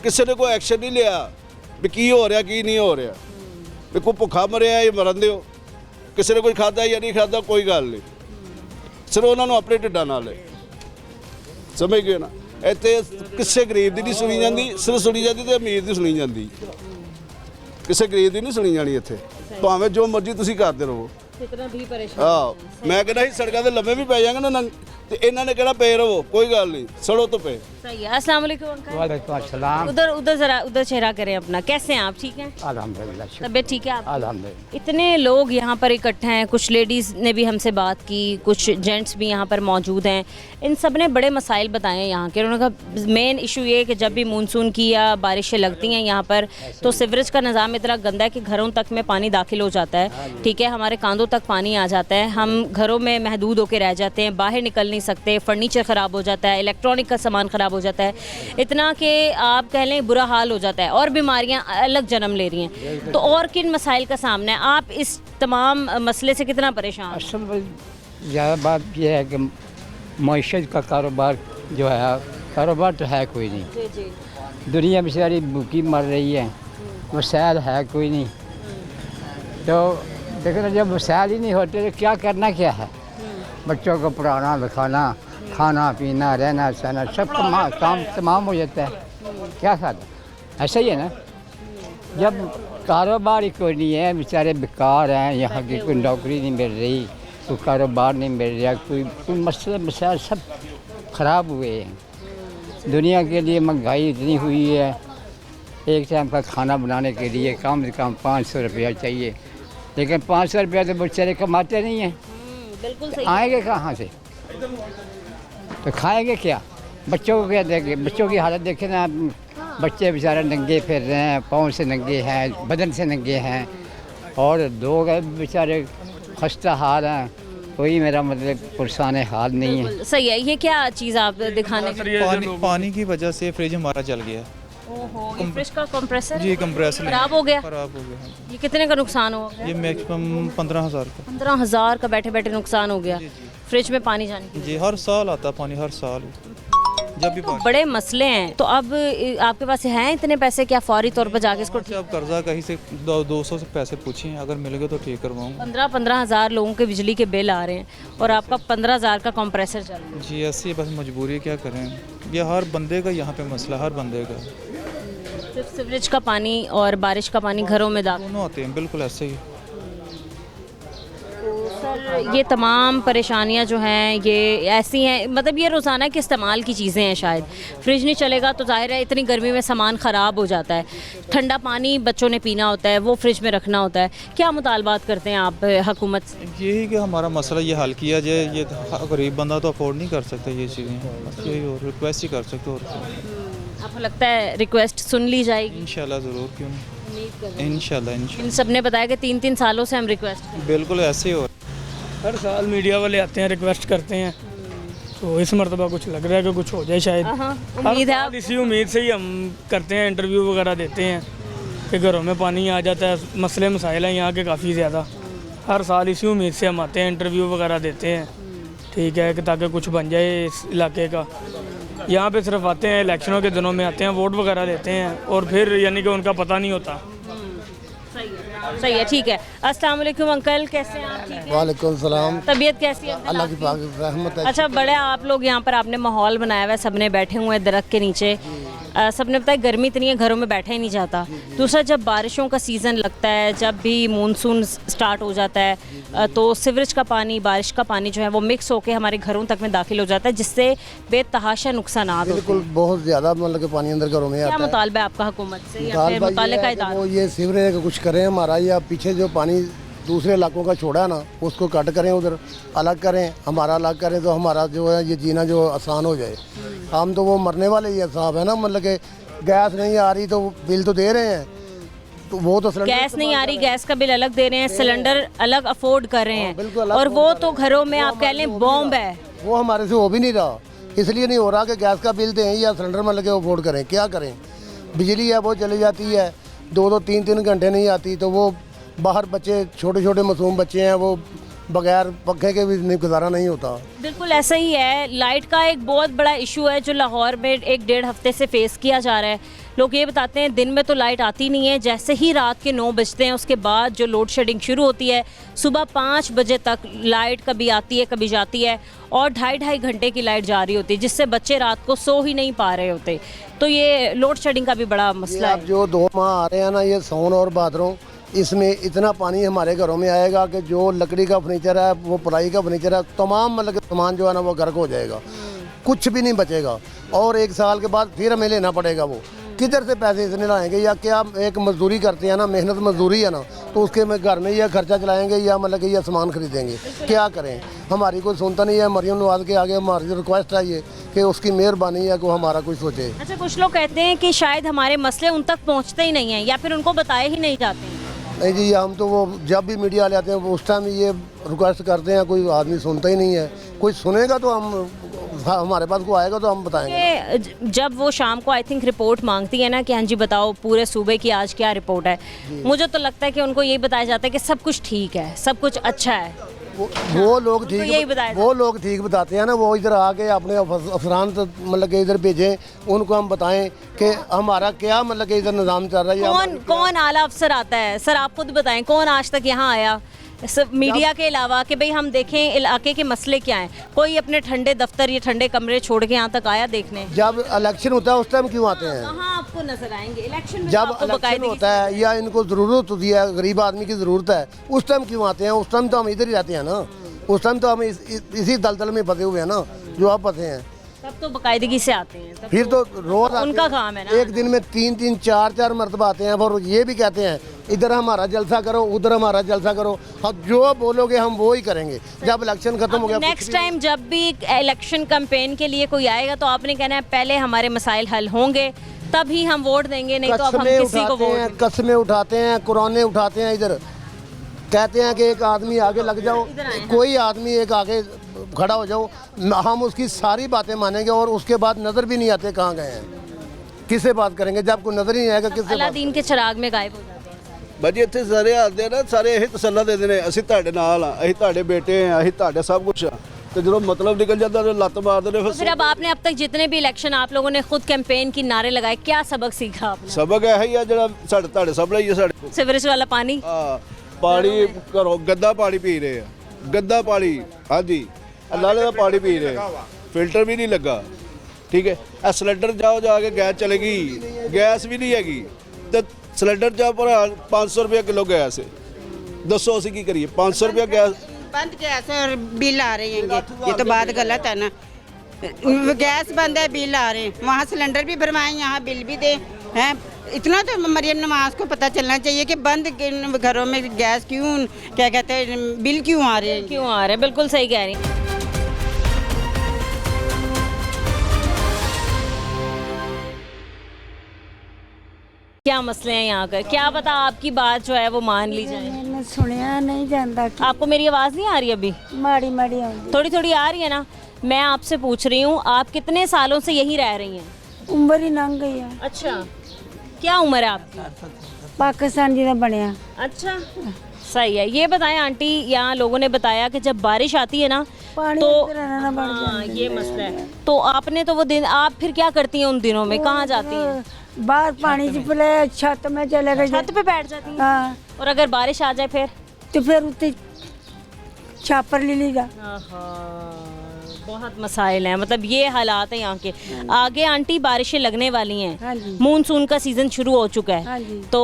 किसी ने कोई एक्शन नहीं लिया भी की हो रहा की नहीं हो रहा, भी कोई भुखा मरिया या मरन दो, किसी ने कोई खादा या नहीं खादा, कोई गल नहीं, सिर्फ उन्होंने अपने ढिड्डां नाल है। समझ गए ना, इत्थे किसी गरीब की नहीं सुनी जाती, सिर्फ सुनी जाती तो अमीर की सुनी जाती, किसी गरीब की नहीं सुनी जानी। इत्थे भावें जो मर्जी तुसीं करते रहो, हाँ मैं कहना ही सड़कों से लम्बे भी पै जाएंगे ना, तो इन्होंने कहना पे रहो, कोई गल नहीं, सड़ो तो पे। सही है। अस्सलाम वालेकुम अंकल। वालेकुम अस्सलाम। उधर जरा उधर चेहरा करें अपना, कैसे हैं आप? ठीक हैं अल्हम्दुलिल्लाह, तबीयत ठीक है आप? अल्हम्दुलिल्लाह। इतने लोग यहाँ पर इकट्ठे हैं, कुछ लेडीज़ ने भी हमसे बात की, कुछ जेंट्स भी यहाँ पर मौजूद हैं, इन सब ने बड़े मसाइल बताए यहाँ के। उन्होंने कहा मेन इशू ये है कि जब भी मानसून की या बारिशें लगती हैं यहाँ पर, तो सीवरेज का निज़ाम इतना गंदा है कि घरों तक में पानी दाखिल हो जाता है, ठीक है, हमारे कांधों तक पानी आ जाता है, हम घरों में महदूद होकर रह जाते हैं, बाहर निकल नहीं सकते, फर्नीचर ख़राब हो जाता है, इलेक्ट्रॉनिक का सामान ख़राब हो जाता है, इतना कि आप कह लें बुरा हाल हो जाता है, और बीमारियां अलग जन्म ले रही हैं। तो और किन मसाइल का सामना है? आप इस तमाम मसले से कितना परेशान? असल में ज़्यादा बात यह है कि मईशत का कारोबार जो है, कारोबार तो है कोई नहीं, दुनिया बेचारी भूखी मर रही है, वसाइल है कोई नहीं, तो देखो ना जब वसाइल ही नहीं होते तो क्या करना क्या है, बच्चों को पढ़ाना लिखाना, खाना पीना रहना सहना सब काम तमाम हो जाता है, क्या फायदा? ऐसा ही है ना, जब कारोबार ही कोई नहीं है, बेचारे बेकार हैं, यहाँ की कोई नौकरी नहीं मिल रही, कोई कारोबार नहीं मिल रहा, कोई मसले मसाइल सब ख़राब हुए हैं। दुनिया के लिए महंगाई इतनी हुई है, एक टाइम का खाना बनाने के लिए कम से कम 500 रुपया चाहिए, लेकिन 500 रुपया तो बेचारे कमाते नहीं हैं, बिल्कुल सही। आएंगे कहाँ से, तो खाएंगे क्या, बच्चों को क्या देंगे? बच्चों की हालत देखें ना, बच्चे बेचारे नंगे फिर रहे हैं, पाँव से नंगे हैं, बदन से नंगे हैं, और लोग बेचारे खस्ता हाल हैं, कोई मेरा मतलब पुरसान हाल नहीं है। सही है। ये क्या चीज़ आप दिखाने पानी की वजह से फ्रिज हमारा जल गया। ओहो, ये फ्रिज का कंप्रेसर जी कंप्रेसर खराब हो गया। खराब हो गया। ये कितने का नुकसान हुआ? ये मैक्सिमम 15,000 का। 15,000 का बैठे बैठे नुकसान हो गया फ्रिज में पानी जाने की। जी हर साल आता पानी, हर साल जब भी तो बड़े मसले हैं। तो अब आपके पास हैं इतने पैसे क्या फौरी तौर पर जाके इसको अब कर्जा कहीं से 200 से पैसे पूछें, अगर मिल गए तो ठीक करवाऊँगा। 15,000 लोगों के बिजली के बिल आ रहे हैं और आपका 15,000 का कंप्रेसर चल रहा है। जी ऐसी बस मजबूरी, क्या करें, ये हर बंदे का यहाँ पे मसला, हर बंदे का। सिर्फ सीवरेज का पानी और बारिश का पानी घरों में दाखिल दोनों आते हैं, बिल्कुल ऐसे ही। सर ये तमाम परेशानियां जो हैं ये ऐसी हैं, मतलब ये रोज़ाना के इस्तेमाल की चीज़ें हैं। शायद फ्रिज नहीं चलेगा तो जाहिर है इतनी गर्मी में सामान ख़राब हो जाता है, ठंडा पानी बच्चों ने पीना होता है, वो फ्रिज में रखना होता है। क्या मुतालबात करते हैं आप हुकूमत से? यही कि हमारा मसला ये हल किया जाए, ये गरीब बंदा तो अफोर्ड नहीं कर सकता ये चीज़ें, बस यही और रिक्वेस्ट ही कर सकते। और आपको लगता है रिक्वेस्ट सुन ली जाएगी? इंशाल्लाह ज़रूर, क्यों नहीं, इंशाल्लाह। इन सब ने बताया कि 3-3 सालों से हम रिक्वेस्ट, बिल्कुल ऐसे ही हो। हर साल मीडिया वाले आते हैं, रिक्वेस्ट करते हैं, तो इस मरतबा कुछ लग रहा है कि कुछ हो जाए शायद। उम्मीद है इसी उम्मीद से ही हम करते हैं, इंटरव्यू वगैरह देते हैं कि घरों में पानी आ जाता है, मसले मसाइल हैं यहाँ के काफ़ी ज़्यादा। हर साल इसी उम्मीद से हम आते हैं, इंटरव्यू वगैरह देते हैं, ठीक है, कि ताकि कुछ बन जाए इस इलाके का। यहाँ पे सिर्फ आते हैं इलेक्शनों के दिनों में आते हैं, वोट वगैरह देते हैं और फिर यानी कि उनका पता नहीं होता। सही है, ठीक है। अस्सलाम वालेकुम अंकल, कैसे हैं आप? ठीक है, वालेकुम सलाम। तबीयत कैसी है? अल्लाह की पाक रहमत है। अच्छा, बड़े आप लोग यहाँ पर आपने माहौल बनाया हुआ है, सबने बैठे हुए हैं दरख्त के नीचे। सबने बताया गर्मी इतनी है घरों में बैठा ही नहीं जाता। दूसरा, जब बारिशों का सीज़न लगता है, जब भी मानसून स्टार्ट हो जाता है तो सीवरेज का पानी, बारिश का पानी जो है वो मिक्स होकर हमारे घरों तक में दाखिल हो जाता है, जिससे बेतहाशा नुकसान होते हैं। बिल्कुल, बहुत ज़्यादा मतलब कि पानी अंदर घरों में आता है। क्या मुतालबा है आपका हुकूमत से या फिर मुताल्लिका इदारों? वो ये सीवरेज का कुछ करें हमारा, या पीछे जो पानी दूसरे इलाकों का छोड़ा है ना उसको कट करें, उधर अलग करें, हमारा अलग करें, तो हमारा जो है ये जीना जो आसान हो जाए। हम तो वो मरने वाले ही साहब है ना, मतलब कि गैस नहीं आ रही तो बिल तो दे रहे हैं, तो वो तो गैस नहीं आ रही, गैस का बिल अलग दे रहे हैं, सिलेंडर अलग अफोर्ड कर रहे हैं, और वो तो घरों में आप कह लें बॉम्ब है। वो हमारे से हो भी नहीं रहा, इसलिए नहीं हो रहा कि गैस का बिल दें या सिलेंडर मतलब के अफोर्ड करें। क्या करें, बिजली है वो चली जाती है, 2-2 3-3 घंटे नहीं आती, तो वो बाहर बच्चे, छोटे छोटे मासूम बच्चे हैं, वो बगैर पंखे के भी नहीं गुजारा नहीं होता। बिल्कुल ऐसा ही है। लाइट का एक बहुत बड़ा इशू है जो लाहौर में 1-1.5 हफ्ते से फेस किया जा रहा है। लोग ये बताते हैं दिन में तो लाइट आती नहीं है, जैसे ही रात के 9 बजते हैं उसके बाद जो लोड शेडिंग शुरू होती है, सुबह 5 बजे तक लाइट कभी आती है कभी जाती है, और 2.5 घंटे की लाइट जा रही होती है, जिससे बच्चे रात को सो ही नहीं पा रहे होते। तो ये लोड शेडिंग का भी बड़ा मसला है। जो 2 माह आ रहे हैं ना, ये सावन और भादरों, इसमें इतना पानी हमारे घरों में आएगा कि जो लकड़ी का फर्नीचर है, वो प्लाई का फर्नीचर है, तमाम मतलब सामान जो है ना वो गर्क हो जाएगा, कुछ भी नहीं बचेगा। और 1 साल के बाद फिर हमें लेना पड़ेगा। वो किधर से पैसे इतने लाएंगे, या क्या एक मजदूरी करते हैं ना, मेहनत मजदूरी है ना, तो उसके में घर में या खर्चा चलाएंगे या मतलब कि यह सामान खरीदेंगे। क्या करें, हमारी कोई सुनता नहीं है। मरियम नवाज के आगे हमारी रिक्वेस्ट है ये कि उसकी मेहरबानी है को हमारा कोई सोचे। अच्छा, कुछ लोग कहते हैं कि शायद हमारे मसले उन तक पहुँचते ही नहीं हैं या फिर उनको बताए ही नहीं जाते हैं। नहीं जी, हम तो वो जब भी मीडिया वाले आते हैं वो उस टाइम ये रिक्वेस्ट करते हैं, कोई आदमी सुनता ही नहीं है। कोई सुनेगा तो हम, हमारे पास कोई आएगा तो हम बताएंगे। जब वो शाम को आई थिंक रिपोर्ट मांगती है ना कि हाँ जी बताओ पूरे सूबे की आज क्या रिपोर्ट है, मुझे तो लगता है कि उनको यही बताया जाता है कि सब कुछ ठीक है, सब कुछ अच्छा है। वो लोग ठीक बताते हैं ना, वो इधर आके अपने अफसरान मतलब के इधर भेजें, उनको हम बताएं कि हमारा क्या मतलब के इधर निज़ाम चल रहा है। कौन आला अफसर आता है सर, आप खुद बताएं, कौन आज तक यहाँ आया सब मीडिया के अलावा कि भाई हम देखें इलाके के मसले क्या हैं? कोई अपने ठंडे दफ्तर या ठंडे कमरे छोड़ के यहाँ तक आया देखने? जब इलेक्शन होता है उस टाइम क्यों आते हैं? कहाँ आपको नजर आएंगे इलेक्शन में? जब इलेक्शन होता है या इनको ज़रूरत होती है, गरीब आदमी की ज़रूरत है, उस टाइम क्यों आते हैं? उस टाइम तो हम इधर ही रहते हैं ना, उस टाइम तो हम इसी दलदल में फंसे हुए हैं ना जो आप फंसे हैं। तब तो बाकायदगी से आते हैं, फिर तो रोज उनका काम है ना। एक दिन में 3-3 4-4 मरतबा आते हैं और ये भी कहते हैं इधर हमारा जलसा करो, उधर हमारा जलसा करो। हम जो बोलोगे हम वो ही करेंगे। जब इलेक्शन खत्म हो गया, नेक्स्ट टाइम जब भी इलेक्शन कैंपेन के लिए कोई आएगा तो आपने कहना है पहले हमारे मसाइल हल होंगे तभी हम वोट देंगे, नहीं तो अब हम किसी को वोट। कस्में उठाते हैं, कुराने उठाते हैं, इधर कहते हैं कि एक आदमी आगे लग जाओ, कोई आदमी एक आगे खड़ा हो जाओ, हम उसकी सारी बातें मानेंगे और उसके बाद नज़र भी नहीं आते कहाँ गए हैं, किससे बात करेंगे जब कोई नज़र ही नहीं आएगा किससे। अलादीन के चिराग में गायब हो जाते हैं। भाजी ਇੱਥੇ ਸਾਰੇ ਆਦੇ ਨਾ, ਸਾਰੇ ਇਹ ਤਸੱਲਾ ਦੇ ਦਿੰਦੇ ਨੇ ਅਸੀਂ ਤੁਹਾਡੇ ਨਾਲ ਆ, ਅਸੀਂ ਤੁਹਾਡੇ ਬੇਟੇ ਆ, ਅਸੀਂ ਤੁਹਾਡੇ ਸਭ ਕੁਝ ਆ, ਤੇ ਜਦੋਂ मतलब निकल जाता तो लत मारते ने। फिर अब आपने अब तक जितने भी इलेक्शन आप लोगों ने खुद कैंपेन की नारे लगाए, क्या सबक सीखा आपने? सबक है ही ਜਿਹੜਾ ਸਾਡੇ ਤੁਹਾਡੇ ਸਾਹਮਣੇ ਹੀ ਹੈ ਸਾਡੇ सीवरेज वाला पानी। पानी घरों गंदा पानी पी रहे हैं, गंदा पानी। हाँ जी, नाले का पानी पी रहे हैं, फिल्टर भी नहीं लगा। ठीक है, सिलेंडर जाओ जाके गैस चलेगी, गैस भी नहीं हैगी, तो सिलेंडर जाओ पर 500 रुपया किलो गैस है। दसो असी की करिए, 500 रुपया गैस बंद गैस और बिल आ रहे हैं, ये तो बात गलत है ना। गैस बंद है, बिल आ रहे हैं, वहाँ सिलेंडर भी भरवाएं, यहाँ बिल भी दे हैं। इतना तो मरियम नवाज को पता चलना चाहिए कि बंद घरों में गैस क्यों, क्या कहते हैं, बिल क्यों आ रहे हैं, क्यों आ रहे हैं। बिल्कुल सही कह रही हैं। क्या मसले हैं यहाँ का, क्या पता आपकी बात जो है वो मान ली जाए। मैंने सुनिया नहीं जानता। आपको मेरी आवाज़ नहीं आ रही अभी? माड़ी माड़ी थोड़ी थोड़ी आ रही है ना। मैं आपसे पूछ रही हूँ आप कितने सालों से यहीं रह रही हैं? उम्र ही लंघ गई है। अच्छा, क्या उम्र है आपकी? पाकिस्तान जी का बनया। अच्छा, सही है। ये बताएं आंटी, यहाँ लोगों ने बताया कि जब बारिश आती है ना पानी तो अंदर आना बढ़ हाँ, जाता ये मसला है। तो आपने तो वो दिन, आप फिर क्या करती हैं उन दिनों में, कहाँ जाती हैं? बाहर पानी से पहले छत में चले गए, छत पे बैठ जाती हैं? हाँ। और अगर बारिश आ जाए फिर? तो फिर उत्ते छापर ले लीजा। बहुत मसाइल हैं, मतलब ये हालात हैं यहाँ के। आगे आंटी बारिशें लगने वाली हैं, मानसून का सीजन शुरू हो चुका है, तो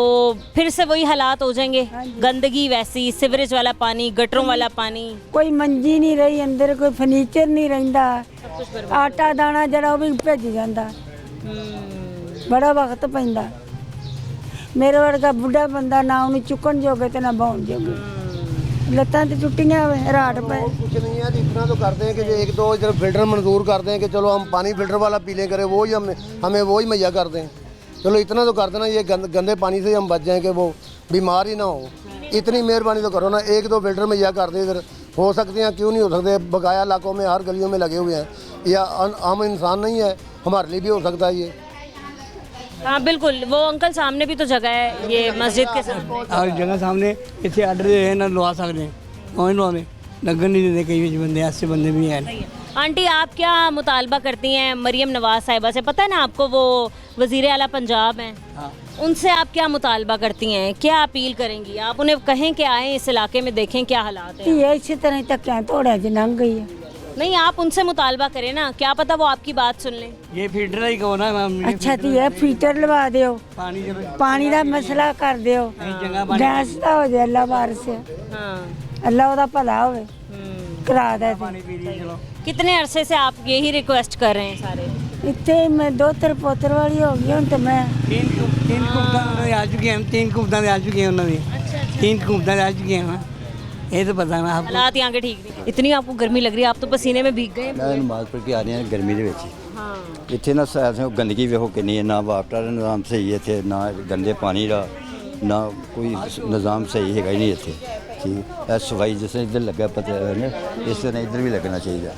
फिर से वही हालात हो जाएंगे, गंदगी वैसी, सीवरेज वाला पानी, गटरों वाला पानी। कोई मंजी नहीं रही अंदर, कोई फर्नीचर नहीं रहिंदा, आटा दाना जरा वो भी भेज जाता, बड़ा वक्त पैंदा। मेरे वर्गा बुढ़ा बंदा ना उन्हें चुकन जोगे तो ना बाउन जोगे, लत्तां तो टुटियां राट पे। कुछ नहीं है, इतना तो करते हैं कि जो एक दो इधर फिल्टर मंजूर कर दें कि चलो हम पानी फिल्टर वाला पी लें, करें वो ही हमें वो ही मुहैया कर दें। चलो इतना तो कर देना, ये गंदे पानी से हम बच जाएं कि वो बीमार ही ना हो। इतनी मेहरबानी तो करो ना, एक दो फिल्टर मुहैया कर दें इधर। हो सकते हैं, क्यों नहीं हो सकते, बकाया इलाकों में हर गलियों में लगे हुए हैं, या आम इंसान नहीं है, हमारे लिए भी हो सकता है ये। हाँ बिल्कुल, वो अंकल सामने भी तो जगह है, ये मस्जिद के सामने जगह सामने इतने आर्डर है ना लवा सकते हैं, लवाने लगन नहीं देते, कई बंदे ऐसे बंदे भी हैं। आंटी आप क्या मुतालबा करती हैं मरियम नवाज साहिबा से? पता है ना आपको, वो वज़ीर आला पंजाब हैं, उनसे आप क्या मुतालबा करती हैं, क्या अपील करेंगी आप? उन्हें कहें कि आएँ इस इलाके में, देखें क्या हालात हैं। ये इसी तरह तक क्या थोड़ा जी लंघ गई है। नहीं, आप उनसे मुतालबा करें ना, क्या पता वो आपकी बात सुन लें। ये फिल्टर ही कहो ना। अच्छा तो ये फिल्टर लवा दियो, पानी का मसला कर दियो, गैस का हो जाए, अल्लाह बार से अल्लाह ओदा भला होवे करा दे। कितने अरसे से आप यही रिक्वेस्ट कर रहे हैं सारे? इतने मैं दो तर पोतर वाली हो गई हूं, तो मैं तीन कुब्बा आ चुके हैं, 3 कुब्बा आ चुके हैं उन्होंने, 3 कुब्बा आ चुके हैं। ये तो पता ना आपको, हालात यहाँ के ठीक नहीं। इतनी आपको गर्मी लग रही है, आप तो पसीने में भीग गए। मैं नमाज पढ़ के आ रही हैं गर्मी ਦੇ ਵਿੱਚ ਇੱਥੇ ਨਾ ਗੰਦਗੀ ਵੇਖੋ ਕਿੰਨੀ ਹੈ, ਨਾ ਵਾਟਰ ਦਾ ਨਿਜ਼ਾਮ ਸਹੀ ਹੈ ਇੱਥੇ, ਨਾ ਗੰਦੇ ਪਾਣੀ ਦਾ ਨਾ ਕੋਈ ਨਿਜ਼ਾਮ ਸਹੀ ਹੈਗਾ ਹੀ ਨਹੀਂ ਇੱਥੇ। ਠੀਕ ਹੈ, ਸਫਾਈ ਜਿਸ ਤਰ੍ਹਾਂ ਇੱਧਰ ਲੱਗਾ ਪਤਾ ਹੈ ਨਾ, ਇਸ ਤਰ੍ਹਾਂ ਇੱਧਰ भी लगना चाहिए,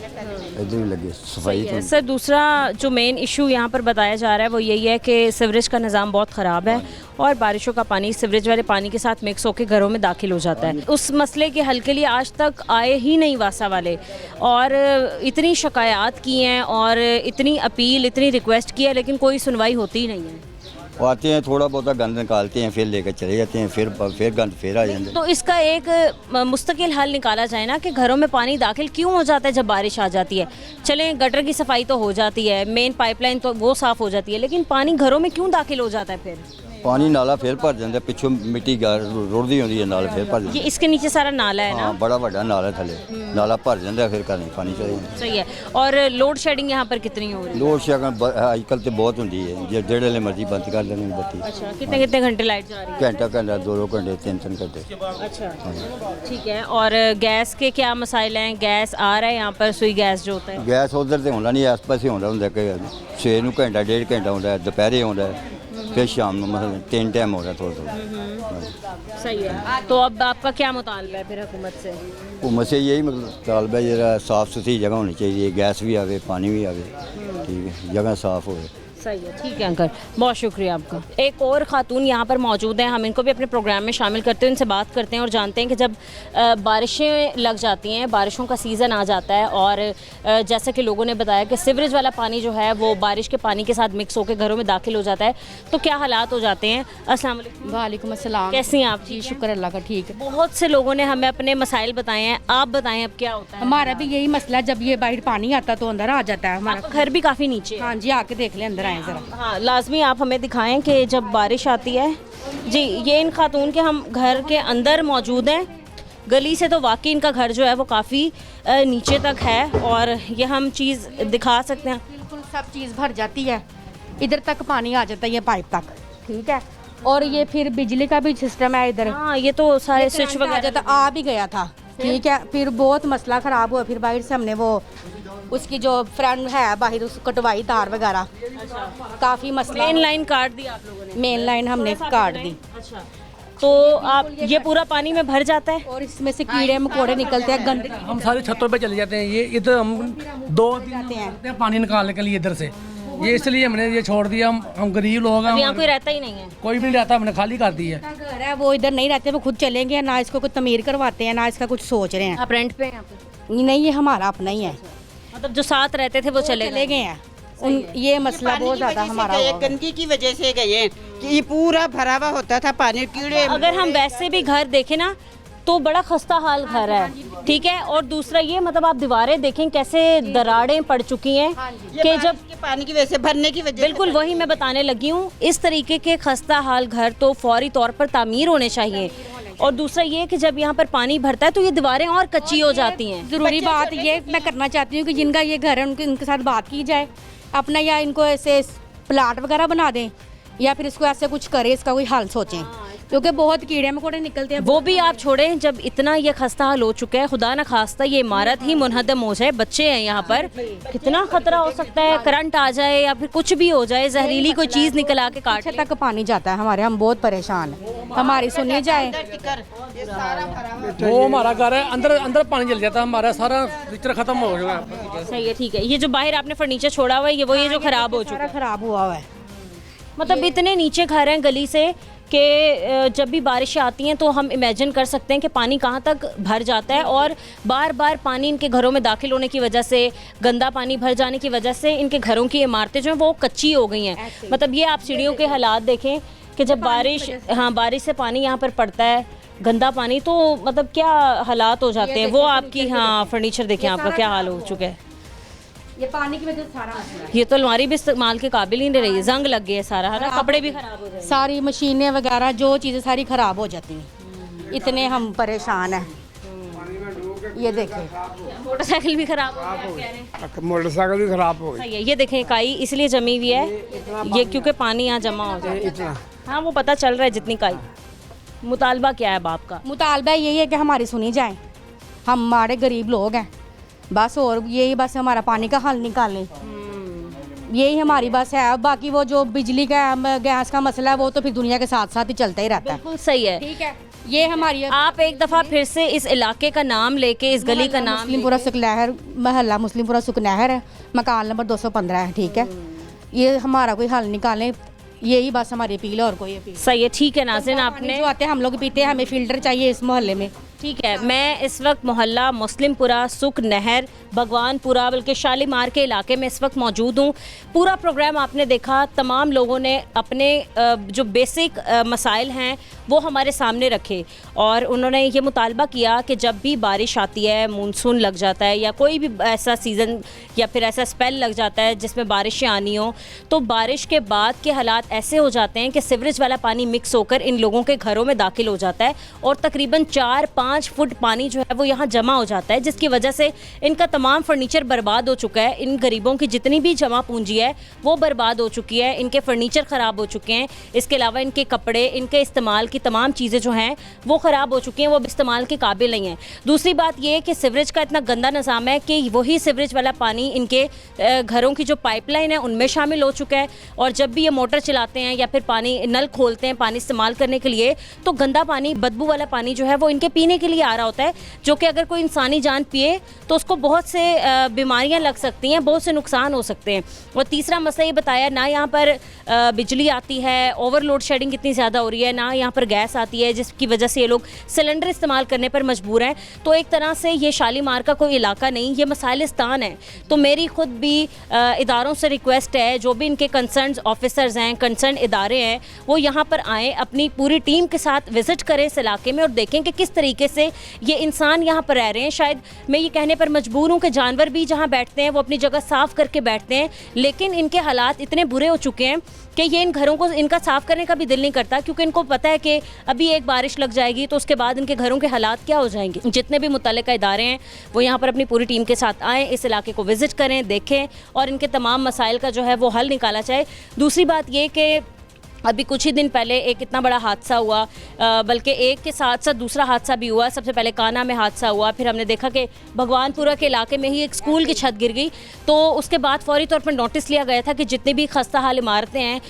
इधर भी लगे सफाई। सर दूसरा जो मेन इशू यहाँ पर बताया जा रहा है वो यही है कि सीवरेज का निज़ाम बहुत ख़राब है और बारिशों का पानी सीवरेज वाले पानी के साथ मिक्स होकर घरों में दाखिल हो जाता है। उस मसले के हल के लिए आज तक आए ही नहीं वासा वाले, और इतनी शिकायत की हैं और इतनी अपील, इतनी रिक्वेस्ट की है, लेकिन कोई सुनवाई होती ही नहीं है। वो आते हैं, थोड़ा बहुत गंद निकालते हैं, फिर लेकर चले जाते हैं, फिर गंद फिर आ जाते हैं। तो इसका एक मुस्तकिल हल निकाला जाए ना कि घरों में पानी दाखिल क्यों हो जाता है जब बारिश आ जाती है। चलें गटर की सफाई तो हो जाती है, मेन पाइपलाइन तो वो साफ़ हो जाती है, लेकिन पानी घरों में क्यों दाखिल हो जाता है फिर? पानी नाला फिर भर जाता, पिछों मिट्टी रुड़दी होती है, नाला फिर भर जाता। ये इसके नीचे सारा नाला है ना? हाँ, बड़ा बड़ा नाला थले, नाला भर जाता है, फिर घर नहीं पानी चले जाता। सही है। और लोड शेडिंग यहाँ पर कितनी हो रही है? लोड शेडिंग आजकल तो बहुत होती है, जेड़े मर्जी बंद कर देंगे बत्ती। अच्छा, कितने कितने घंटे लाइट जा रही है? घंटा 2 घंटे 3 घंटे। अच्छा ठीक है। और गैस के क्या मसाइल हैं? गैस आ रहा है यहाँ पर, सुई गैस जो होता है? गैस उधर तो होना नहीं, आस पास ही होता कि सवेर को घंटा 1.5 घंटा होता है, दोपहर होता है, फिर शाम को मतलब 3 टाइम हो रहा है थोड़ा। सही है। तो अब आपका क्या मुतालबा है फिर हुकूमत से? हुकूमत से यही मुतालबा है, जरा साफ़ सुथरी जगह होनी चाहिए, गैस भी आवे, पानी भी आवे, ठीक है, जगह साफ़ हो। सही है, ठीक है अंकल, बहुत शुक्रिया आपका। एक और खातून यहाँ पर मौजूद हैं, हम इनको भी अपने प्रोग्राम में शामिल करते हैं, उनसे बात करते हैं और जानते हैं कि जब बारिशें लग जाती हैं, बारिशों का सीज़न आ जाता है और जैसे कि लोगों ने बताया कि सीवरेज वाला पानी जो है वो बारिश के पानी के साथ मिक्स होकर घरों में दाखिल हो जाता है, तो क्या हालात हो जाते हैं? अस्सलाम वालेकुम। वालेकुम अस्सलाम। कैसी हैं आप? जी शुक्र अल्लाह का, ठीक है। बहुत से लोगों ने हमें अपने मसाइल बताए हैं, आप बताएं अब क्या होता है? हमारा भी यही मसला, जब ये बाहर पानी आता तो अंदर आ जाता है। हमारा घर भी काफ़ी नीचे। हाँ जी, आके देख ले, अंदर आए ज़रा। हाँ लाजमी आप हमें दिखाएं कि जब बारिश आती है। जी, ये इन खातून के हम घर के अंदर मौजूद हैं, गली से तो वाकई इनका घर जो है वो काफ़ी नीचे तक है और ये हम चीज़ दिखा सकते हैं। बिल्कुल सब चीज़ भर जाती है, इधर तक पानी आ जाता है, ये पाइप तक, ठीक है। और ये फिर बिजली का भी सिस्टम है इधर। हाँ, ये तो सारे स्विच वगैरह आ भी गया था, ठीक है। फिर बहुत मसला ख़राब हुआ, फिर बाहर से हमने वो उसकी जो फ्रेंड है बाहर उसको कटवाई तार वगैरह, काफ़ी मसला। मेन लाइन काट दी आप लोगों ने? मेन लाइन हमने काट दी। अच्छा, तो आप ये पूरा पानी में भर जाता है और इसमें से कीड़े मकोड़े निकलते हैं, गंदगी। हम सारे छतों पे चले जाते हैं, ये इधर हम 2 दिन पानी निकालने के लिए इधर से, ये इसलिए हमने ये छोड़ दिया। हम गरीब लोग हैं, यहाँ कोई रहता ही नहीं है, कोई भी नहीं रहता, हमने खाली कर दी है। घर है वो इधर नहीं रहते, वो खुद चलेंगे, ना इसको कुछ तमीर करवाते हैं ना इसका कुछ सोच रहे हैं। आप रेंट पे हैं यहाँ पे? नहीं, ये हमारा अपना ही है। मतलब जो साथ रहते थे वो चले गए हैं। ये मसला बहुत ज़्यादा हमारा हुआ। गंदगी की वजह से गए हैं कि ये पूरा भरा हुआ होता था पानी, कीड़े। अगर हम वैसे भी घर देखें ना तो बड़ा खस्ता हाल घर है, ठीक है। और दूसरा ये मतलब आप दीवारें देखें कैसे दरारें पड़ चुकी हैं कि जब पानी की वजह से भरने की वजह। बिल्कुल वही मैं बताने लगी हूँ। इस तरीके के खस्ता हाल घर तो फौरी तौर पर तामीर होने चाहिए। और दूसरा ये कि जब यहाँ पर पानी भरता है तो ये दीवारें और कच्ची हो जाती हैं। ज़रूरी बात ये मैं करना चाहती हूँ कि जिनका ये घर है उनके साथ बात की जाए अपना, या इनको ऐसे प्लाट वगैरह बना दें या फिर इसको ऐसे कुछ करें, इसका कोई हल सोचें, क्योंकि बहुत कीड़े मकोड़े निकलते हैं। वो भी आप छोड़ें, जब इतना ये खस्ता हाल हो चुका है, खुदा न खास्ता ये इमारत ही मुनहदम हो जाए, बच्चे हैं यहाँ पर, कितना खतरा हो सकता है, करंट आ जाए या फिर कुछ भी हो जाए, जहरीली कोई चीज़ निकल आके काट तक पानी जाता है हमारे, हम बहुत परेशान हैं, हमारी सुनी जाए। वो हमारा घर है, अंदर पानी चल जाता है, हमारा सारा फर्नीचर खत्म हो गया। सही है, ठीक है। ये जो बाहर आपने फर्नीचर छोड़ा हुआ है ये जो खराब हो चुका है, खराब हुआ हुआ है। मतलब इतने नीचे घर हैं गली से कि जब भी बारिशें आती हैं तो हम इमेजिन कर सकते हैं कि पानी कहाँ तक भर जाता है। और बार बार पानी इनके घरों में दाखिल होने की वजह से, गंदा पानी भर जाने की वजह से इनके घरों की इमारतें जो हैं वो कच्ची हो गई हैं। मतलब ये आप सीढ़ियों के हालात देखें कि जब बारिश से पानी यहाँ पर पड़ता है, गंदा पानी, तो मतलब क्या हालात हो जाते हैं। वो आपकी फर्नीचर देखें आपका क्या हाल हो चुका है। ये पानी की वजह से सारा मसला, ये तो अलमारी भी इस्तेमाल के काबिल ही नहीं रही है, जंग लग गया सारा, है ना, कपड़े भी खराब हो जाते हैं, सारी मशीनें वगैरह जो चीज़ें सारी ख़राब हो जाती हैं। इतने हम परेशान हैं। ये देखें मोटरसाइकिल भी खराब हो गई, मोटरसाइकिल भी खराब हो गई। ये देखें काई इसलिए जमी हुई है ये क्योंकि पानी यहाँ जमा हो जाता है। हाँ वो पता चल रहा है जितनी काई। मुतालबा क्या है बाप का? मुतालबा यही है कि हमारी सुनी जाए, हम हमारे गरीब लोग हैं बस, और यही बस हमारा पानी का हल निकालें, यही हमारी बस है। अब बाकी वो जो बिजली का गैस का मसला है वो तो फिर दुनिया के साथ साथ ही चलता ही रहता है। बिल्कुल सही है, ठीक है। ये हमारी आप एक दफ़ा फिर से इस इलाके का नाम लेके, इस गली का नाम, मुस्लिमपुरा सुखनहर, महल्ला मुस्लिमपुरा सुखनहर है, मकान नंबर 215 है, ठीक है। ये हमारा कोई हल निकालें, यही बस हमारी अपील है, और कोई अपील। सही है, ठीक है नाज़रीन, आपने जो आते हैं हम लोग पीते हैं, हमें फ़िल्टर चाहिए इस मोहल्ले में। ठीक है, मैं इस वक्त मोहल्ला मुस्लिमपुरा सुख नहर भगवानपुरा बल्कि शालीमार के इलाके में इस वक्त मौजूद हूँ। पूरा प्रोग्राम आपने देखा, तमाम लोगों ने अपने जो बेसिक मसाइल हैं वो हमारे सामने रखे और उन्होंने ये मुतालबा किया कि जब भी बारिश आती है, मानसून लग जाता है या कोई भी ऐसा सीज़न या फिर ऐसा स्पेल लग जाता है जिसमें बारिशें आनी हो, तो बारिश के बाद के हालात ऐसे हो जाते हैं कि सीवरेज वाला पानी मिक्स होकर इन लोगों के घरों में दाखिल हो जाता है और तकरीबन 4-5 फुट पानी जो है वो यहाँ जमा हो जाता है, जिसकी वजह से इनका तमाम फर्नीचर बर्बाद हो चुका है। इन गरीबों की जितनी भी जमा पूंजी है वो बर्बाद हो चुकी है, इनके फर्नीचर ख़राब हो चुके हैं, इसके अलावा इनके कपड़े, इनके इस्तेमाल की तमाम चीज़ें जो हैं वो ख़राब हो चुकी हैं, वो अब इस्तेमाल के काबिल नहीं हैं। दूसरी बात ये कि सीवरेज का इतना गंदा निज़ाम है कि वही सीवरेज वाला पानी इनके घरों की जो पाइपलाइन है उनमें शामिल हो चुका है और जब भी ये मोटर चलाते हैं या फिर पानी नल खोलते हैं पानी इस्तेमाल करने के लिए, तो गंदा पानी, बदबू वाला पानी जो है वो इनके पीने के लिए आ रहा होता है, जो कि अगर कोई इंसानी जान पिए तो उसको बहुत से बीमारियां लग सकती हैं, बहुत से नुकसान हो सकते हैं। और तीसरा मसला ये बताया, ना यहाँ पर बिजली आती है, ओवरलोड शेडिंग इतनी ज़्यादा हो रही है, ना यहाँ पर गैस आती है जिसकी वजह से ये लोग सिलेंडर इस्तेमाल करने पर मजबूर हैं। तो एक तरह से ये शालीमार का कोई इलाका नहीं, ये मसाइलिस्तान है। तो मेरी खुद भी इदारों से रिक्वेस्ट है, जो भी इनके कंसर्न ऑफिसर्स हैं, कंसर्न इदारे हैं, वो यहाँ पर आएँ, अपनी पूरी टीम के साथ विज़िट करें इस इलाके में और देखें कि किस तरीके से ये इंसान यहाँ पर रह रहे हैं। शायद मैं ये कहने पर मजबूर हूँ कि जानवर भी जहाँ बैठते हैं वो अपनी जगह साफ़ करके बैठते हैं, लेकिन इनके हालात इतने बुरे हो चुके हैं कि ये इन घरों को इनका साफ़ करने का भी दिल नहीं करता, क्योंकि इनको पता है कि अभी एक बारिश लग जाएगी तो उसके बाद इनके घरों के हालात क्या हो जाएंगे। जितने भी मुतल्लिका इदारे हैं वो यहाँ पर अपनी पूरी टीम के साथ आएँ, इस इलाके को विज़िट करें, देखें और इनके तमाम मसाइल का जो है वो हल निकाला जाए। दूसरी बात ये कि अभी कुछ ही दिन पहले एक इतना बड़ा हादसा हुआ, बल्कि एक के साथ साथ दूसरा हादसा भी हुआ। सबसे पहले काना में हादसा हुआ, फिर हमने देखा कि भगवानपुरा के इलाके में ही एक स्कूल की छत गिर गई। तो उसके बाद फौरी तौर पर नोटिस लिया गया था कि जितनी भी खस्ता हाल इमारतें हैं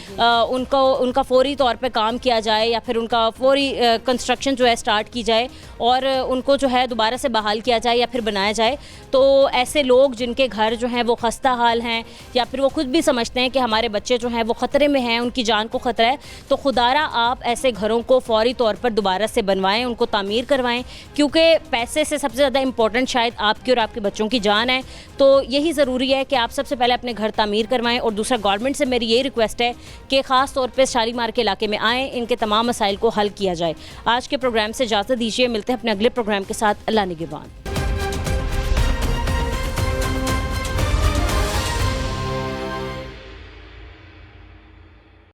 उनका फौरी तौर पर काम किया जाए, या फिर उनका फौरी कंस्ट्रक्शन जो है स्टार्ट की जाए और उनको जो है दोबारा से बहाल किया जाए या फिर बनाया जाए। तो ऐसे लोग जिनके घर जो हैं वो खस्ता हाल हैं, या फिर वो खुद भी समझते हैं कि हमारे बच्चे जो हैं वो ख़तरे में हैं, उनकी जान को ख़तरा है, तो खुदारा आप ऐसे घरों को फौरी तौर पर दोबारा से बनवाएं, उनको तामीर करवाएं, क्योंकि पैसे से सबसे ज़्यादा इंपॉर्टेंट शायद आपकी और आपके बच्चों की जान है। तो यही ज़रूरी है कि आप सबसे पहले अपने घर तामीर करवाएं। और दूसरा, गवर्नमेंट से मेरी ये रिक्वेस्ट है कि ख़ास तौर पर शालीमार के इलाके में आएँ, इनके तमाम मसाइल को हल किया जाए। आज के प्रोग्राम से इजाज़त दीजिए, मिलते हैं अपने अगले प्रोग्राम के साथ। अल्लाह निगहबान।